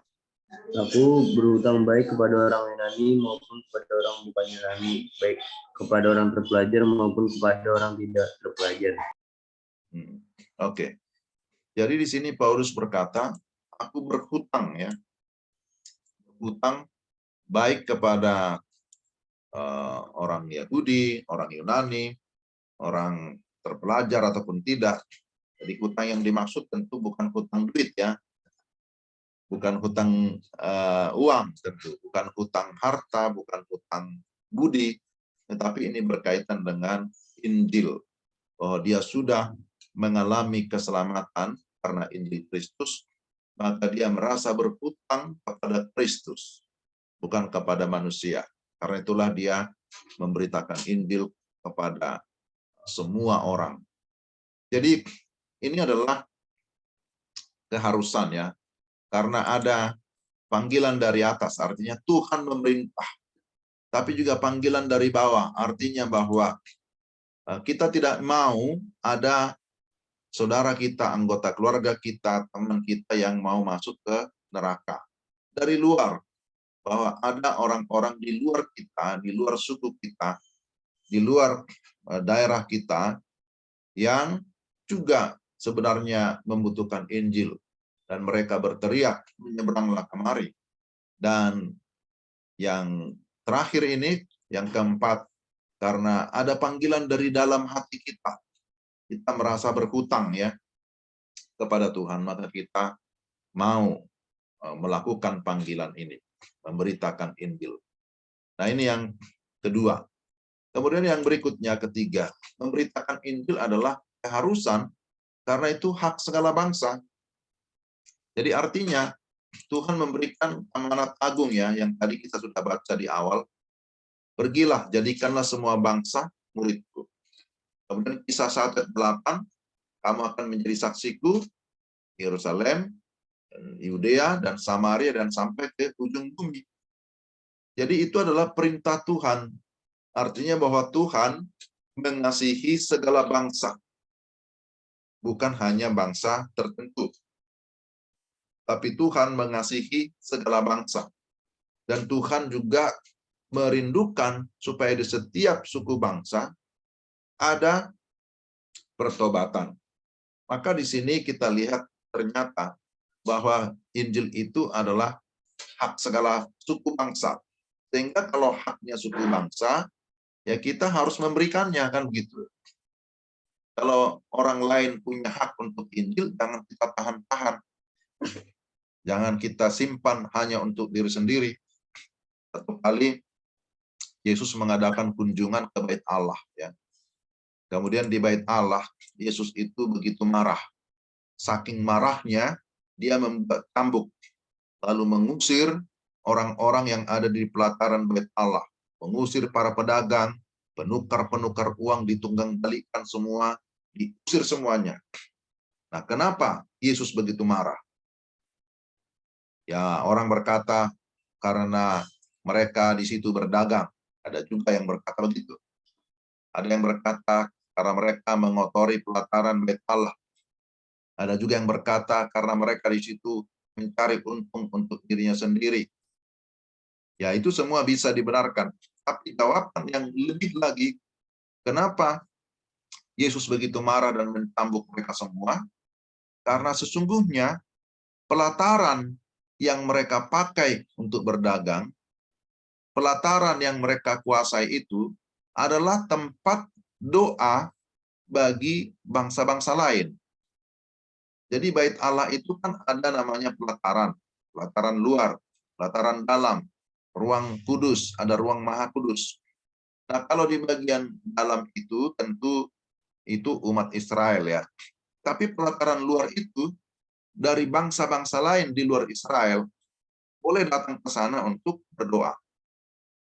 Aku berhutang baik kepada orang Yunani maupun kepada orang bukan Yunani, baik kepada orang terpelajar maupun kepada orang tidak terpelajar. Oke. Jadi di sini Paulus berkata, aku berhutang ya. Berhutang baik kepada orang Yahudi, orang Yunani, orang terpelajar ataupun tidak. Jadi hutang yang dimaksud tentu bukan hutang duit ya. Bukan hutang uang tentu, bukan hutang harta, bukan hutang budi, tetapi ini berkaitan dengan Injil. Bahwa dia sudah mengalami keselamatan karena Injil Kristus, maka dia merasa berhutang kepada Kristus, bukan kepada manusia. Karena itulah dia memberitakan Injil kepada semua orang. Jadi ini adalah keharusan ya. Karena ada panggilan dari atas, artinya Tuhan memerintah. Tapi juga panggilan dari bawah, artinya bahwa kita tidak mau ada saudara kita, anggota keluarga kita, teman kita yang mau masuk ke neraka. Dari luar, bahwa ada orang-orang di luar kita, di luar suku kita, di luar daerah kita, yang juga sebenarnya membutuhkan Injil. Dan mereka berteriak, menyeberanglah kemari. Dan yang terakhir ini, yang keempat, karena ada panggilan dari dalam hati kita. Kita merasa berhutang ya kepada Tuhan, maka kita mau melakukan panggilan ini, memberitakan Injil. Nah ini yang kedua. Kemudian yang berikutnya, ketiga, memberitakan Injil adalah keharusan, karena itu hak segala bangsa. Jadi artinya Tuhan memberikan amanat agung ya, yang tadi kita sudah baca di awal. Pergilah, jadikanlah semua bangsa muridku. Kemudian Kisah 1 ayat 8, kamu akan menjadi saksiku Yerusalem, Yudea, dan Samaria, dan sampai ke ujung bumi. Jadi itu adalah perintah Tuhan. Artinya bahwa Tuhan mengasihi segala bangsa. Bukan hanya bangsa tertentu. Tapi Tuhan mengasihi segala bangsa. Dan Tuhan juga merindukan supaya di setiap suku bangsa ada pertobatan. Maka di sini kita lihat ternyata bahwa Injil itu adalah hak segala suku bangsa. Sehingga kalau haknya suku bangsa, ya kita harus memberikannya, kan begitu. Kalau orang lain punya hak untuk Injil, jangan kita tahan-tahan. Jangan kita simpan hanya untuk diri sendiri. Satu kali Yesus mengadakan kunjungan ke Bait Allah, ya. Kemudian di Bait Allah, Yesus itu begitu marah. Saking marahnya, dia membuat cambuk, lalu mengusir orang-orang yang ada di pelataran Bait Allah, mengusir para pedagang, penukar-penukar uang, ditunggang-balikan semua, diusir semuanya. Nah, kenapa Yesus begitu marah? Ya, orang berkata karena mereka di situ berdagang. Ada juga yang berkata begitu. Ada yang berkata karena mereka mengotori pelataran Bait Allah. Ada juga yang berkata karena mereka di situ mencari untung untuk dirinya sendiri. Ya, itu semua bisa dibenarkan. Tapi jawaban yang lebih lagi, kenapa Yesus begitu marah dan mencambuk mereka semua? Karena sesungguhnya pelataran yang mereka pakai untuk berdagang, pelataran yang mereka kuasai itu adalah tempat doa bagi bangsa-bangsa lain. Jadi Bait Allah itu kan ada namanya pelataran, pelataran luar, pelataran dalam, ruang kudus, ada ruang maha kudus. Nah, kalau di bagian dalam itu tentu itu umat Israel, ya. Tapi pelataran luar itu dari bangsa-bangsa lain di luar Israel boleh datang ke sana untuk berdoa.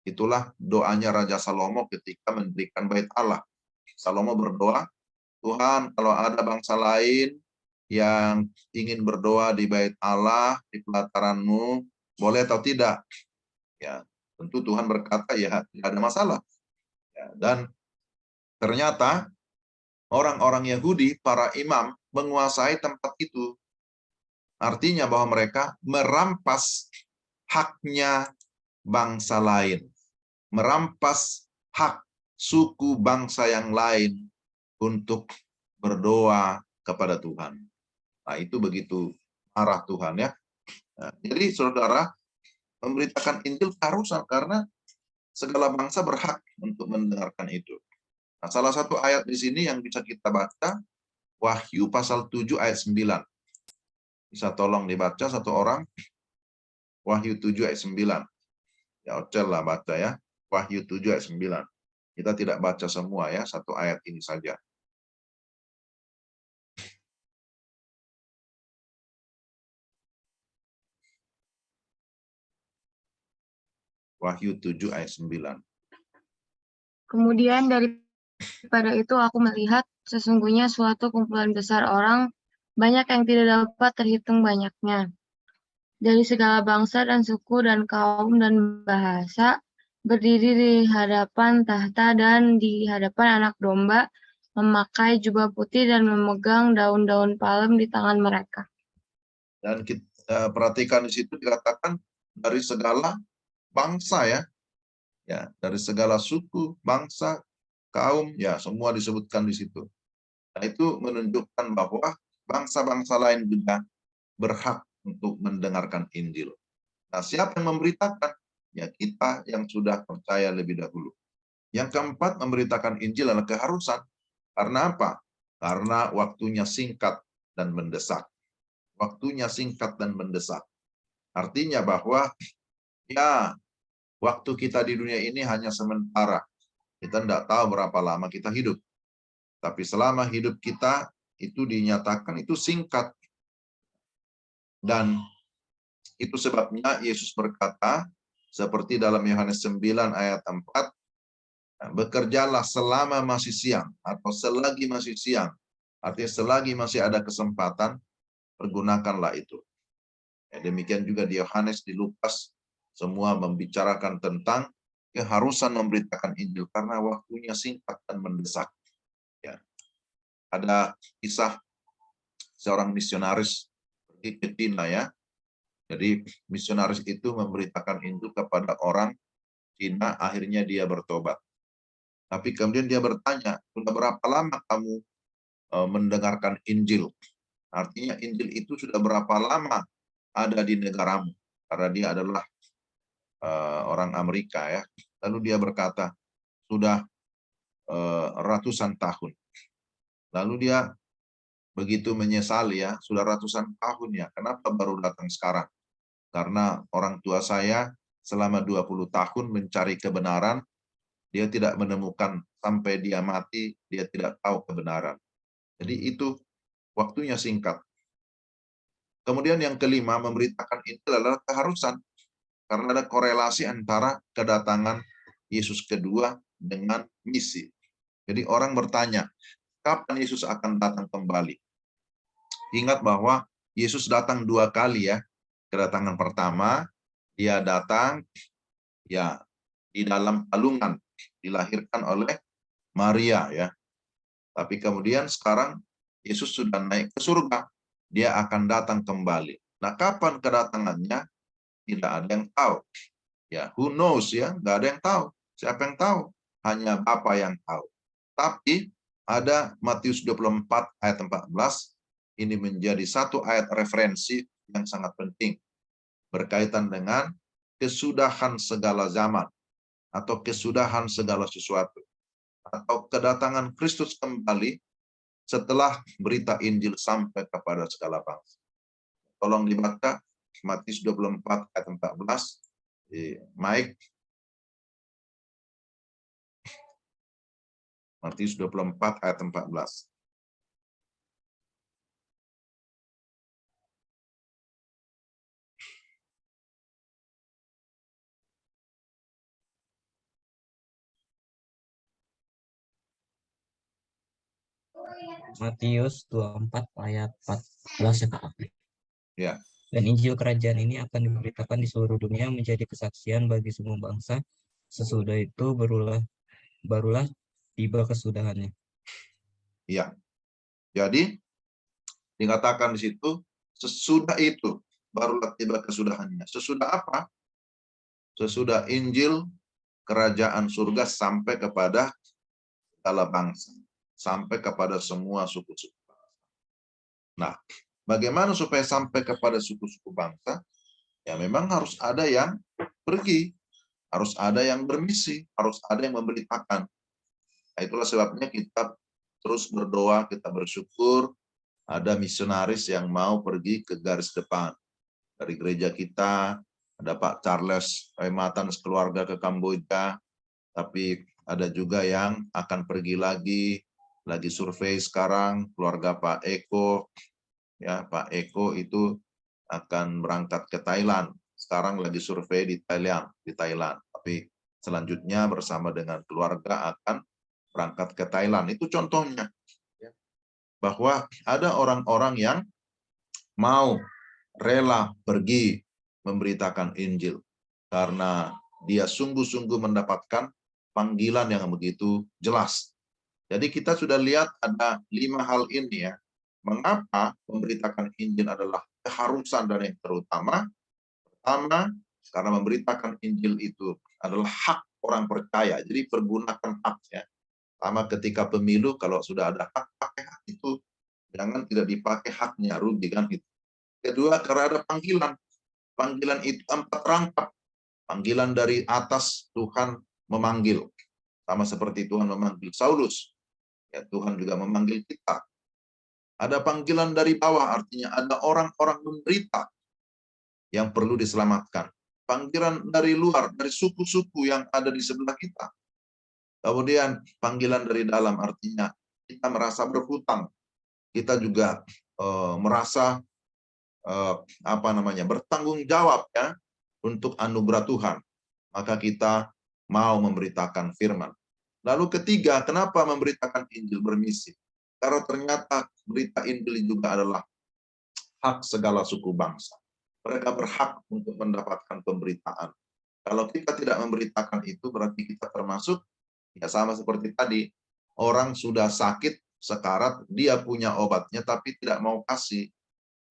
Itulah doanya Raja Salomo ketika mendirikan Bait Allah. Salomo berdoa, Tuhan, kalau ada bangsa lain yang ingin berdoa di Bait Allah, di pelataran-Mu, boleh atau tidak? Ya, tentu Tuhan berkata, ya, tidak ada masalah. Ya, dan ternyata orang-orang Yahudi, para imam, menguasai tempat itu. Artinya bahwa mereka merampas haknya bangsa lain. Merampas hak suku bangsa yang lain untuk berdoa kepada Tuhan. Nah, itu begitu marah Tuhan, ya. Nah, jadi saudara, memberitakan Injil keharusan karena segala bangsa berhak untuk mendengarkan itu. Nah, salah satu ayat di sini yang bisa kita baca, Wahyu pasal 7 ayat 9. Bisa tolong dibaca satu orang? Wahyu 7 ayat 9. Ya, Ocel lah baca, ya. Wahyu 7 ayat 9. Kita tidak baca semua, ya, satu ayat ini saja. Wahyu 7 ayat 9. Kemudian daripada itu aku melihat sesungguhnya suatu kumpulan besar orang, banyak yang tidak dapat terhitung banyaknya. Dari segala bangsa dan suku dan kaum dan bahasa, berdiri di hadapan tahta dan di hadapan Anak Domba, memakai jubah putih dan memegang daun-daun palem di tangan mereka. Dan kita perhatikan di situ dikatakan dari segala bangsa, ya. Ya, dari segala suku, bangsa, kaum, ya, semua disebutkan di situ. Nah, itu menunjukkan bahwa bangsa-bangsa lain juga berhak untuk mendengarkan Injil. Nah, siapa yang memberitakan? Ya, kita yang sudah percaya lebih dahulu. Yang keempat, memberitakan Injil adalah keharusan. Karena apa? Karena waktunya singkat dan mendesak. Waktunya singkat dan mendesak. Artinya bahwa, ya, waktu kita di dunia ini hanya sementara. Kita tidak tahu berapa lama kita hidup. Tapi selama hidup kita itu dinyatakan itu singkat. Dan itu sebabnya Yesus berkata, seperti dalam Yohanes 9 ayat 4, Nah, bekerjalah selama masih siang atau selagi masih siang. Artinya selagi masih ada kesempatan, pergunakanlah itu. Ya, demikian juga di Yohanes, di Lukas, semua membicarakan tentang keharusan memberitakan Injil karena waktunya singkat dan mendesak. Ya. Ada kisah seorang misionaris pergi ke Cina ya. Jadi misionaris itu memberitakan Injil kepada orang Cina, akhirnya dia bertobat. Tapi kemudian dia bertanya, sudah berapa lama kamu mendengarkan Injil? Artinya Injil itu sudah berapa lama ada di negaramu? Karena dia adalah orang Amerika ya. Lalu dia berkata, sudah ratusan tahun. Lalu dia begitu menyesali ya, sudah ratusan tahun ya, kenapa baru datang sekarang? Karena orang tua saya selama 20 tahun mencari kebenaran, dia tidak menemukan sampai dia mati, dia tidak tahu kebenaran. Jadi itu waktunya singkat. Kemudian yang kelima, memberitakan itu adalah keharusan. Karena ada korelasi antara kedatangan Yesus kedua dengan misi. Jadi orang bertanya, kapan Yesus akan datang kembali? Ingat bahwa Yesus datang 2 kali ya. Kedatangan pertama, dia datang ya di dalam palungan, dilahirkan oleh Maria ya. Tapi kemudian sekarang Yesus sudah naik ke surga. Dia akan datang kembali. Nah, kapan kedatangannya? Tidak ada yang tahu. Ya, who knows ya? Nggak ada yang tahu. Siapa yang tahu? Hanya Bapa yang tahu. Tapi ada Matius 24 ayat 14. Ini menjadi satu ayat referensi yang sangat penting. Berkaitan dengan kesudahan segala zaman. Atau kesudahan segala sesuatu. Atau kedatangan Kristus kembali setelah berita Injil sampai kepada segala bangsa. Tolong dibaca Matius 24 ayat 14. Mike. Matius 24 ayat 14. Matius 24 ayat 14 ya Kak. Ya. Dan Injil Kerajaan ini akan diberitakan di seluruh dunia menjadi kesaksian bagi semua bangsa. Sesudah itu barulah tiba kesudahannya. Iya. Jadi dikatakan di situ sesudah itu barulah tiba kesudahannya. Sesudah apa? Sesudah Injil kerajaan surga sampai kepada segala bangsa, sampai kepada semua suku-suku. Nah, bagaimana supaya sampai kepada suku-suku bangsa? Ya memang harus ada yang pergi, harus ada yang bermisi, harus ada yang memberitakan. Nah, itulah sebabnya kita terus berdoa, kita bersyukur ada misionaris yang mau pergi ke garis depan. Dari gereja kita, ada Pak Charles Rematan sekeluarga ke Kamboja, tapi ada juga yang akan pergi lagi survei sekarang, keluarga Pak Eko, ya Pak Eko itu akan berangkat ke Thailand. Sekarang lagi survei di Thailand. Tapi selanjutnya bersama dengan keluarga akan berangkat ke Thailand. Itu contohnya. Bahwa ada orang-orang yang mau rela pergi memberitakan Injil. Karena dia sungguh-sungguh mendapatkan panggilan yang begitu jelas. Jadi kita sudah lihat ada 5 hal ini ya. Mengapa memberitakan Injil adalah keharusan dan yang terutama? Pertama, karena memberitakan Injil itu adalah hak orang percaya. Jadi pergunakan hak ya. Sama ketika pemilu, kalau sudah ada hak, pakai hak itu. Jangan tidak dipakai haknya, rugi kan itu. Kedua, karena ada panggilan. Panggilan itu 4 rangkap. Panggilan dari atas Tuhan memanggil. Sama seperti Tuhan memanggil Saulus. Ya, Tuhan juga memanggil kita. Ada panggilan dari bawah, artinya ada orang-orang menderita yang perlu diselamatkan. Panggilan dari luar, dari suku-suku yang ada di sebelah kita. Kemudian panggilan dari dalam, artinya kita merasa berhutang. Kita juga merasa bertanggung jawab ya untuk anugerah Tuhan. Maka kita mau memberitakan firman. Lalu ketiga, kenapa memberitakan Injil bermisi? Karena ternyata berita Injil juga adalah hak segala suku bangsa. Mereka berhak untuk mendapatkan pemberitaan. Kalau kita tidak memberitakan itu, berarti kita termasuk, ya sama seperti tadi, orang sudah sakit, sekarat, dia punya obatnya, tapi tidak mau kasih.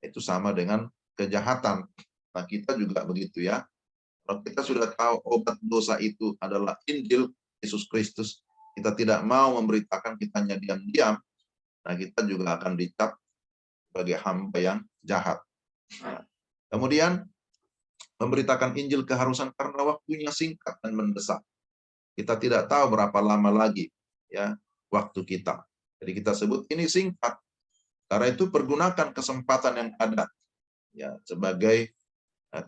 Itu sama dengan kejahatan. Nah, kita juga begitu ya. Kalau kita sudah tahu obat dosa itu adalah Injil Yesus Kristus, kita tidak mau memberitakan, kita hanya diam-diam, nah kita juga akan dicap sebagai hamba yang jahat. Nah, kemudian memberitakan Injil keharusan karena waktunya singkat dan mendesak. Kita tidak tahu berapa lama lagi ya waktu kita. Jadi kita sebut ini singkat. Karena itu pergunakan kesempatan yang ada ya sebagai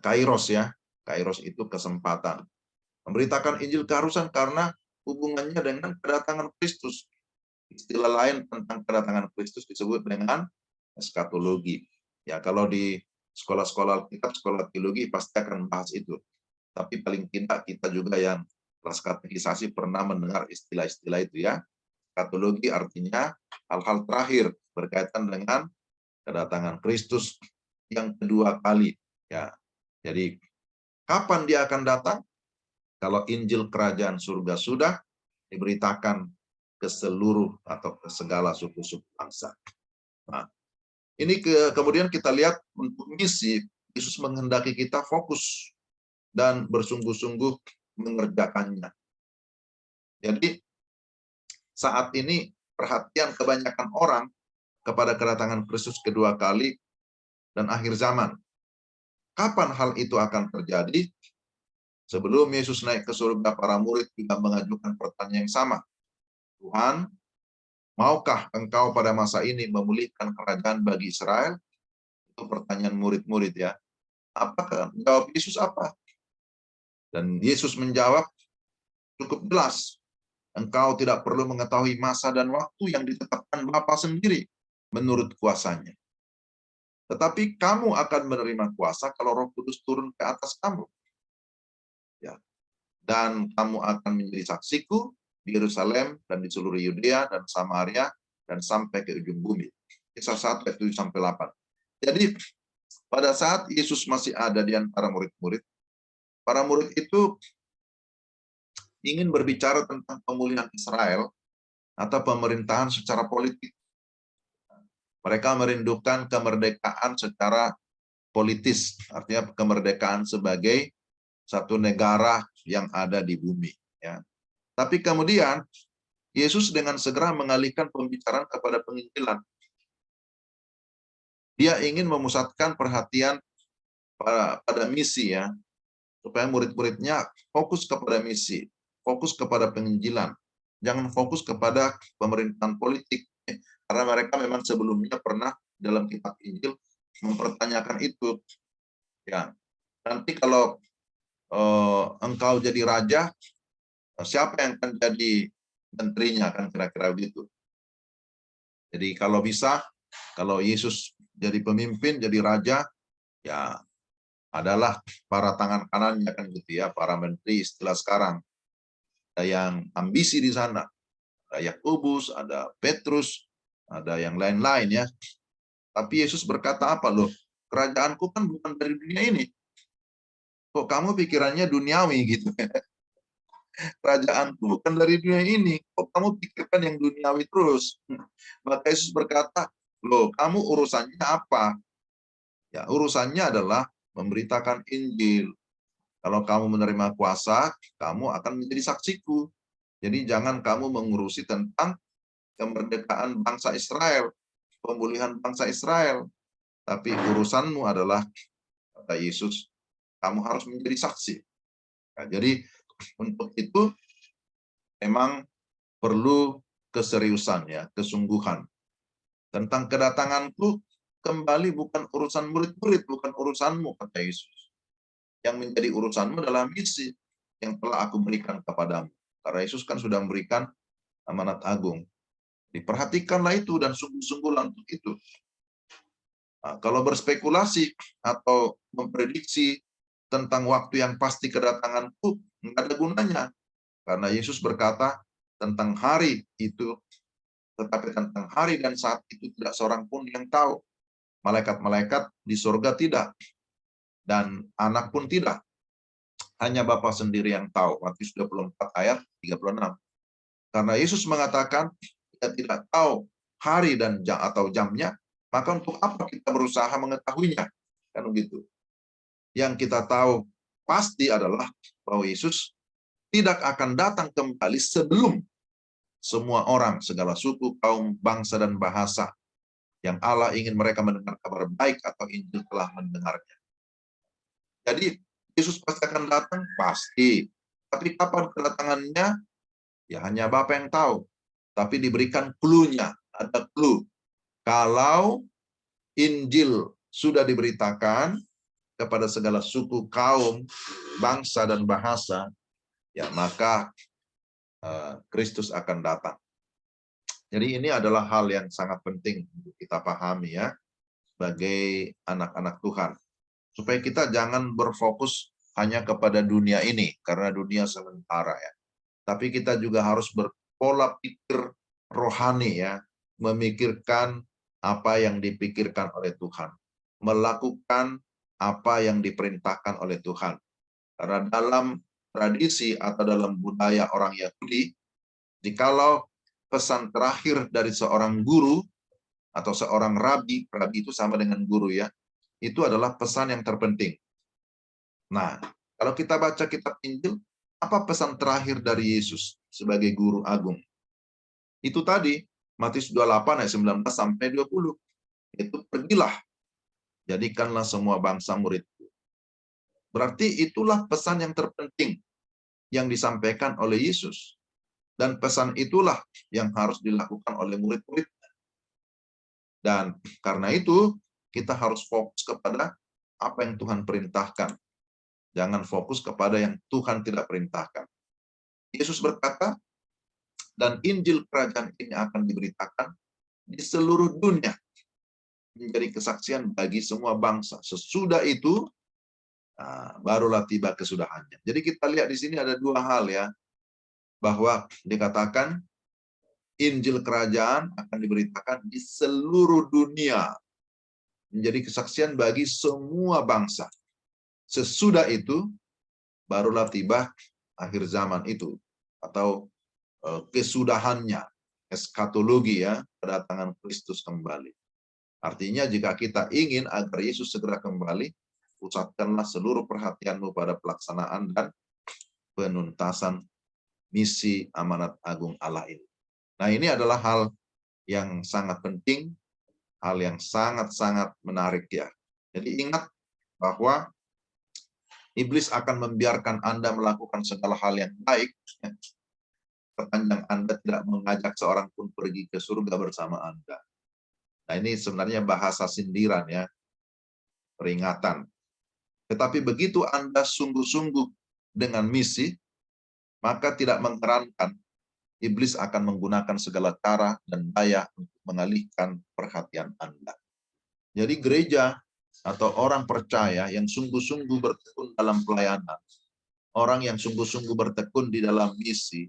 kairos ya. Kairos itu kesempatan. Memberitakan Injil keharusan karena hubungannya dengan kedatangan Kristus. Istilah lain tentang kedatangan Kristus disebut dengan eskatologi. Ya, kalau di sekolah-sekolah kitab, sekolah teologi pasti akan bahas itu. Tapi paling tidak kita juga yang kelas katekisasi pernah mendengar istilah-istilah itu ya. Eskatologi artinya hal-hal terakhir berkaitan dengan kedatangan Kristus yang kedua kali. Ya, jadi kapan dia akan datang? Kalau Injil Kerajaan Surga sudah diberitakan ke seluruh atau ke segala suku-suku bangsa. Nah, ini kemudian kita lihat untuk misi, Yesus menghendaki kita fokus dan bersungguh-sungguh mengerjakannya. Jadi saat ini perhatian kebanyakan orang kepada kedatangan Kristus kedua kali dan akhir zaman. Kapan hal itu akan terjadi? Sebelum Yesus naik ke surga, para murid juga mengajukan pertanyaan yang sama. Tuhan, maukah engkau pada masa ini memulihkan kerajaan bagi Israel? Itu pertanyaan murid-murid ya. Apakah jawab Yesus apa? Dan Yesus menjawab cukup jelas. Engkau tidak perlu mengetahui masa dan waktu yang ditetapkan Bapa sendiri menurut kuasanya. Tetapi kamu akan menerima kuasa kalau Roh Kudus turun ke atas kamu. Ya. Dan kamu akan menjadi saksiku di Yerusalem dan di seluruh Yudea dan Samaria dan sampai ke ujung bumi. Kisah 1 ayat 7-8. Jadi pada saat Yesus masih ada di antara murid-murid, para murid itu ingin berbicara tentang pemulihan Israel atau pemerintahan secara politik. Mereka merindukan kemerdekaan secara politis, artinya kemerdekaan sebagai satu negara yang ada di bumi. Ya. Tapi kemudian Yesus dengan segera mengalihkan pembicaraan kepada penginjilan. Dia ingin memusatkan perhatian pada misi ya, supaya murid-muridnya fokus kepada misi, fokus kepada penginjilan, jangan fokus kepada pemerintahan politik. Karena mereka memang sebelumnya pernah dalam kitab Injil mempertanyakan itu. Ya, nanti kalau engkau jadi raja, siapa yang akan jadi menterinya, kan kira-kira begitu. Jadi kalau bisa, kalau Yesus jadi pemimpin, jadi raja, ya adalah para tangan kanannya kan gitu ya, para menteri istilah sekarang. Ada yang ambisi di sana, ada Yakobus, ada Petrus, ada yang lain-lain ya. Tapi Yesus berkata apa loh? Kerajaanku kan bukan dari dunia ini. Kok kamu pikirannya duniawi gitu? Kerajaanku bukan dari dunia ini. Kok kamu pikirkan yang duniawi terus? Maka Yesus berkata, loh kamu urusannya apa? Ya urusannya adalah memberitakan Injil. Kalau kamu menerima kuasa, kamu akan menjadi saksiku. Jadi jangan kamu mengurusi tentang kemerdekaan bangsa Israel, pemulihan bangsa Israel. Tapi urusanmu adalah, kata Yesus, kamu harus menjadi saksi. Nah, jadi untuk itu memang perlu keseriusan ya, kesungguhan. Tentang kedatanganku kembali bukan urusan murid-murid, bukan urusanmu, kata Yesus. Yang menjadi urusanmu adalah misi yang telah aku berikan kepadamu. Karena Yesus kan sudah memberikan amanat agung. Diperhatikanlah itu dan sungguh-sungguhlah untuk itu. Nah, kalau berspekulasi atau memprediksi tentang waktu yang pasti kedatanganku, nggak ada gunanya. Karena Yesus berkata, tentang hari itu, tetapi tentang hari dan saat itu tidak seorang pun yang tahu. Malaikat-malaikat di surga tidak, dan anak pun tidak. Hanya Bapa sendiri yang tahu. Matius 24 ayat 36. Karena Yesus mengatakan, kita tidak tahu hari dan jam atau jamnya, maka untuk apa kita berusaha mengetahuinya? Kan begitu. Yang kita tahu pasti adalah bahwa Yesus tidak akan datang kembali sebelum semua orang, segala suku, kaum, bangsa, dan bahasa yang Allah ingin mereka mendengar kabar baik atau Injil telah mendengarnya. Jadi Yesus pasti akan datang, pasti. Tapi kapan kedatangannya? Ya hanya Bapa yang tahu. Tapi diberikan clue-nya, ada clue. Kalau Injil sudah diberitakan kepada segala suku, kaum, bangsa, dan bahasa, ya maka Kristus akan datang. Jadi ini adalah hal yang sangat penting untuk kita pahami ya, sebagai anak-anak Tuhan. Supaya kita jangan berfokus hanya kepada dunia ini, karena dunia sementara ya. Tapi kita juga harus berpola pikir rohani ya, memikirkan apa yang dipikirkan oleh Tuhan, melakukan apa yang diperintahkan oleh Tuhan. Karena dalam tradisi atau dalam budaya orang Yahudi, jikalau pesan terakhir dari seorang guru atau seorang rabi itu sama dengan guru ya, itu adalah pesan yang terpenting. Nah, kalau kita baca kitab Injil, apa pesan terakhir dari Yesus sebagai guru agung? Itu tadi, Matius 28 ayat 19 sampai 20. Itu pergilah, jadikanlah semua bangsa muridku. Berarti itulah pesan yang terpenting yang disampaikan oleh Yesus. Dan pesan itulah yang harus dilakukan oleh murid-muridnya. Dan karena itu, kita harus fokus kepada apa yang Tuhan perintahkan. Jangan fokus kepada yang Tuhan tidak perintahkan. Yesus berkata, dan Injil kerajaan ini akan diberitakan di seluruh dunia, menjadi kesaksian bagi semua bangsa. Sesudah itu, barulah tiba kesudahannya. Jadi kita lihat di sini ada dua hal ya, bahwa dikatakan Injil kerajaan akan diberitakan di seluruh dunia, menjadi kesaksian bagi semua bangsa. Sesudah itu, barulah tiba akhir zaman itu, atau kesudahannya, eskatologi ya, kedatangan Kristus kembali. Artinya jika kita ingin agar Yesus segera kembali, pusatkanlah seluruh perhatianmu pada pelaksanaan dan penuntasan misi amanat agung Allah ini. Nah, ini adalah hal yang sangat penting, hal yang sangat-sangat menarik ya. Jadi ingat bahwa iblis akan membiarkan Anda melakukan segala hal yang baik, ya, sepanjang Anda tidak mengajak seorang pun pergi ke surga bersama Anda. Nah, ini sebenarnya bahasa sindiran ya, peringatan. Tetapi begitu Anda sungguh-sungguh dengan misi, maka tidak mengherankan iblis akan menggunakan segala cara dan daya untuk mengalihkan perhatian Anda. Jadi gereja atau orang percaya yang sungguh-sungguh bertekun dalam pelayanan, orang yang sungguh-sungguh bertekun di dalam misi,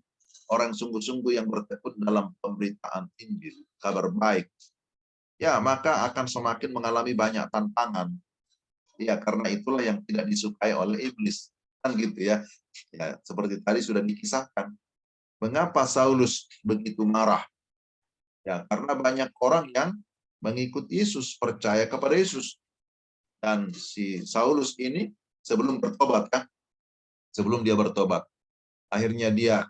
orang sungguh-sungguh yang bertekun dalam pemberitaan Injil, kabar baik, ya maka akan semakin mengalami banyak tantangan. Ya, karena itulah yang tidak disukai oleh iblis. Kan gitu ya. Ya, seperti tadi sudah dikisahkan. Mengapa Saulus begitu marah? Ya, karena banyak orang yang mengikut Yesus, percaya kepada Yesus. Dan si Saulus ini sebelum bertobat kan, sebelum dia bertobat, akhirnya dia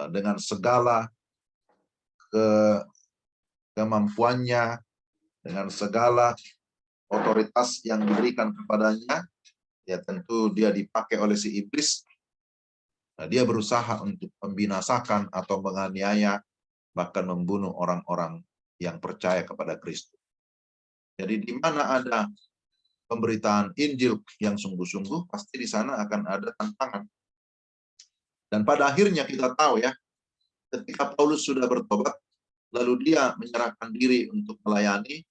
dengan segala kemampuannya, dengan segala otoritas yang diberikan kepadanya, ya tentu dia dipakai oleh si iblis. Nah, dia berusaha untuk membinasakan atau menganiaya, bahkan membunuh orang-orang yang percaya kepada Kristus. Jadi di mana ada pemberitaan Injil yang sungguh-sungguh, pasti di sana akan ada tantangan. Dan pada akhirnya kita tahu ya, ketika Paulus sudah bertobat, lalu dia menyerahkan diri untuk melayani,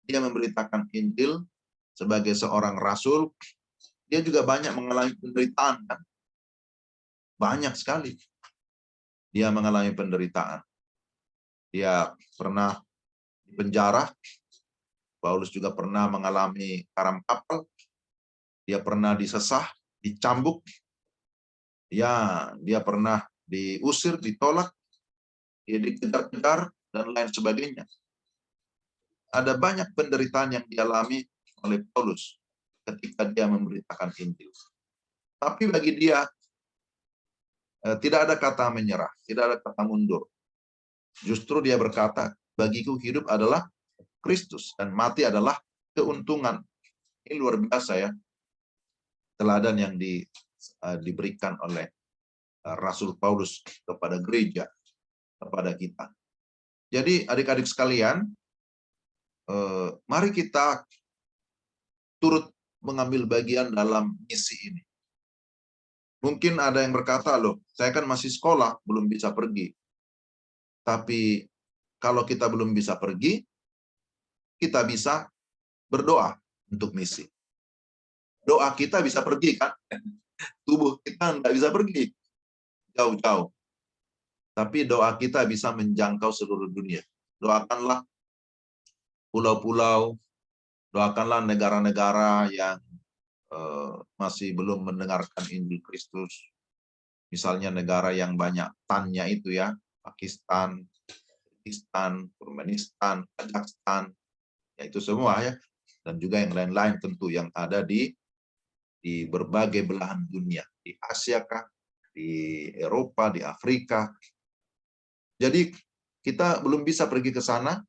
dia memberitakan Injil sebagai seorang rasul, dia juga banyak mengalami penderitaan kan? Banyak sekali. dia mengalami penderitaan. Dia pernah di penjara. Paulus juga pernah mengalami karam kapal. Dia pernah disesah, dicambuk. Ya, dia pernah diusir, ditolak, dia dikejar-kejar, dan lain sebagainya. Ada banyak penderitaan yang dialami oleh Paulus ketika dia memberitakan Injil. Tapi bagi dia, tidak ada kata menyerah, tidak ada kata mundur. Justru dia berkata, bagiku hidup adalah Kristus, dan mati adalah keuntungan. Ini luar biasa ya, teladan yang diberikan oleh Rasul Paulus kepada gereja, kepada kita. Jadi adik-adik sekalian, mari kita turut mengambil bagian dalam misi ini. Mungkin ada yang berkata, loh, saya kan masih sekolah, belum bisa pergi. Tapi kalau kita belum bisa pergi, kita bisa berdoa untuk misi. Doa kita bisa pergi kan? Tubuh kita nggak bisa pergi jauh-jauh. Tapi doa kita bisa menjangkau seluruh dunia. Doakanlah pulau-pulau, doakanlah negara-negara yang masih belum mendengarkan Injil Kristus. Misalnya negara yang banyak tannya itu ya, Pakistan, Turkmenistan, Kazakhstan, ya itu semua ya. Dan juga yang lain-lain tentu yang ada di berbagai belahan dunia, di Asia kah, di Eropa, di Afrika. Jadi kita belum bisa pergi ke sana,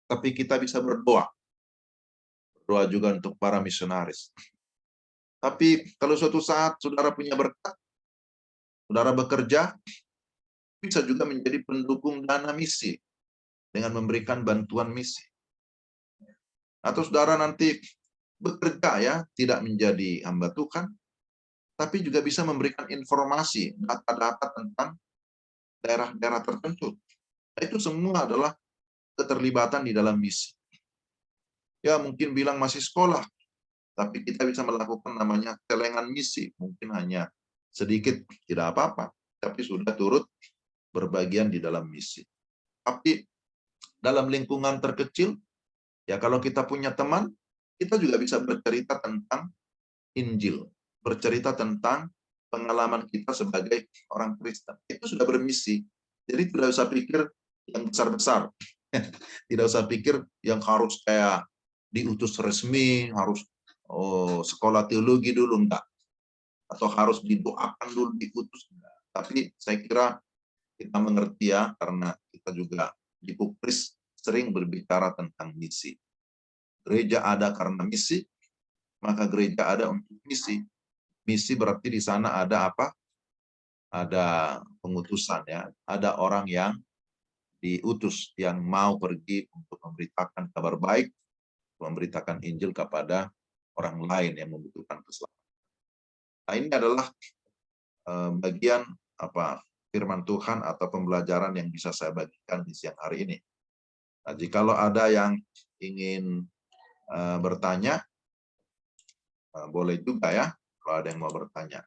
tapi kita bisa berdoa. Berdoa juga untuk para misionaris. Tapi kalau suatu saat saudara punya berkat, saudara bekerja, bisa juga menjadi pendukung dana misi dengan memberikan bantuan misi. Atau saudara nanti bekerja ya, tidak menjadi hamba Tuhan, tapi juga bisa memberikan informasi, data-data tentang daerah-daerah tertentu. Itu semua adalah keterlibatan di dalam misi. Ya mungkin bilang masih sekolah, tapi kita bisa melakukan namanya celengan misi. Mungkin hanya sedikit, tidak apa-apa, tapi sudah turut berbagian di dalam misi. Tapi dalam lingkungan terkecil, ya kalau kita punya teman, kita juga bisa bercerita tentang Injil, bercerita tentang pengalaman kita sebagai orang Kristen. Itu sudah bermisi. Jadi tidak usah pikir yang besar-besar. Tidak usah pikir yang harus kayak diutus resmi, harus sekolah teologi dulu, enggak. Atau harus didoakan dulu, diutus, enggak. Tapi saya kira kita mengerti ya, karena kita juga di Pukris sering berbicara tentang misi. Gereja ada karena misi, maka gereja ada untuk misi. Misi berarti di sana ada apa? Ada pengutusan ya, ada orang yang diutus, yang mau pergi untuk memberitakan kabar baik, memberitakan Injil kepada orang lain yang membutuhkan keselamatan. Nah, ini adalah bagian apa firman Tuhan atau pembelajaran yang bisa saya bagikan di siang hari ini. Nah, jikalau ada yang ingin bertanya, boleh juga ya, kalau ada yang mau bertanya.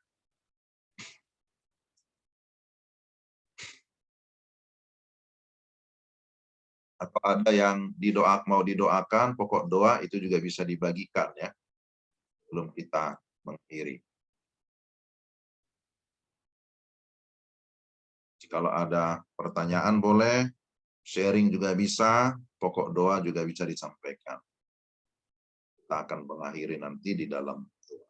Atau ada yang mau didoakan, pokok doa itu juga bisa dibagikan ya, sebelum kita mengakhiri. Jikalau ada pertanyaan boleh, sharing juga bisa, pokok doa juga bisa disampaikan. Kita akan mengakhiri nanti di dalam doa.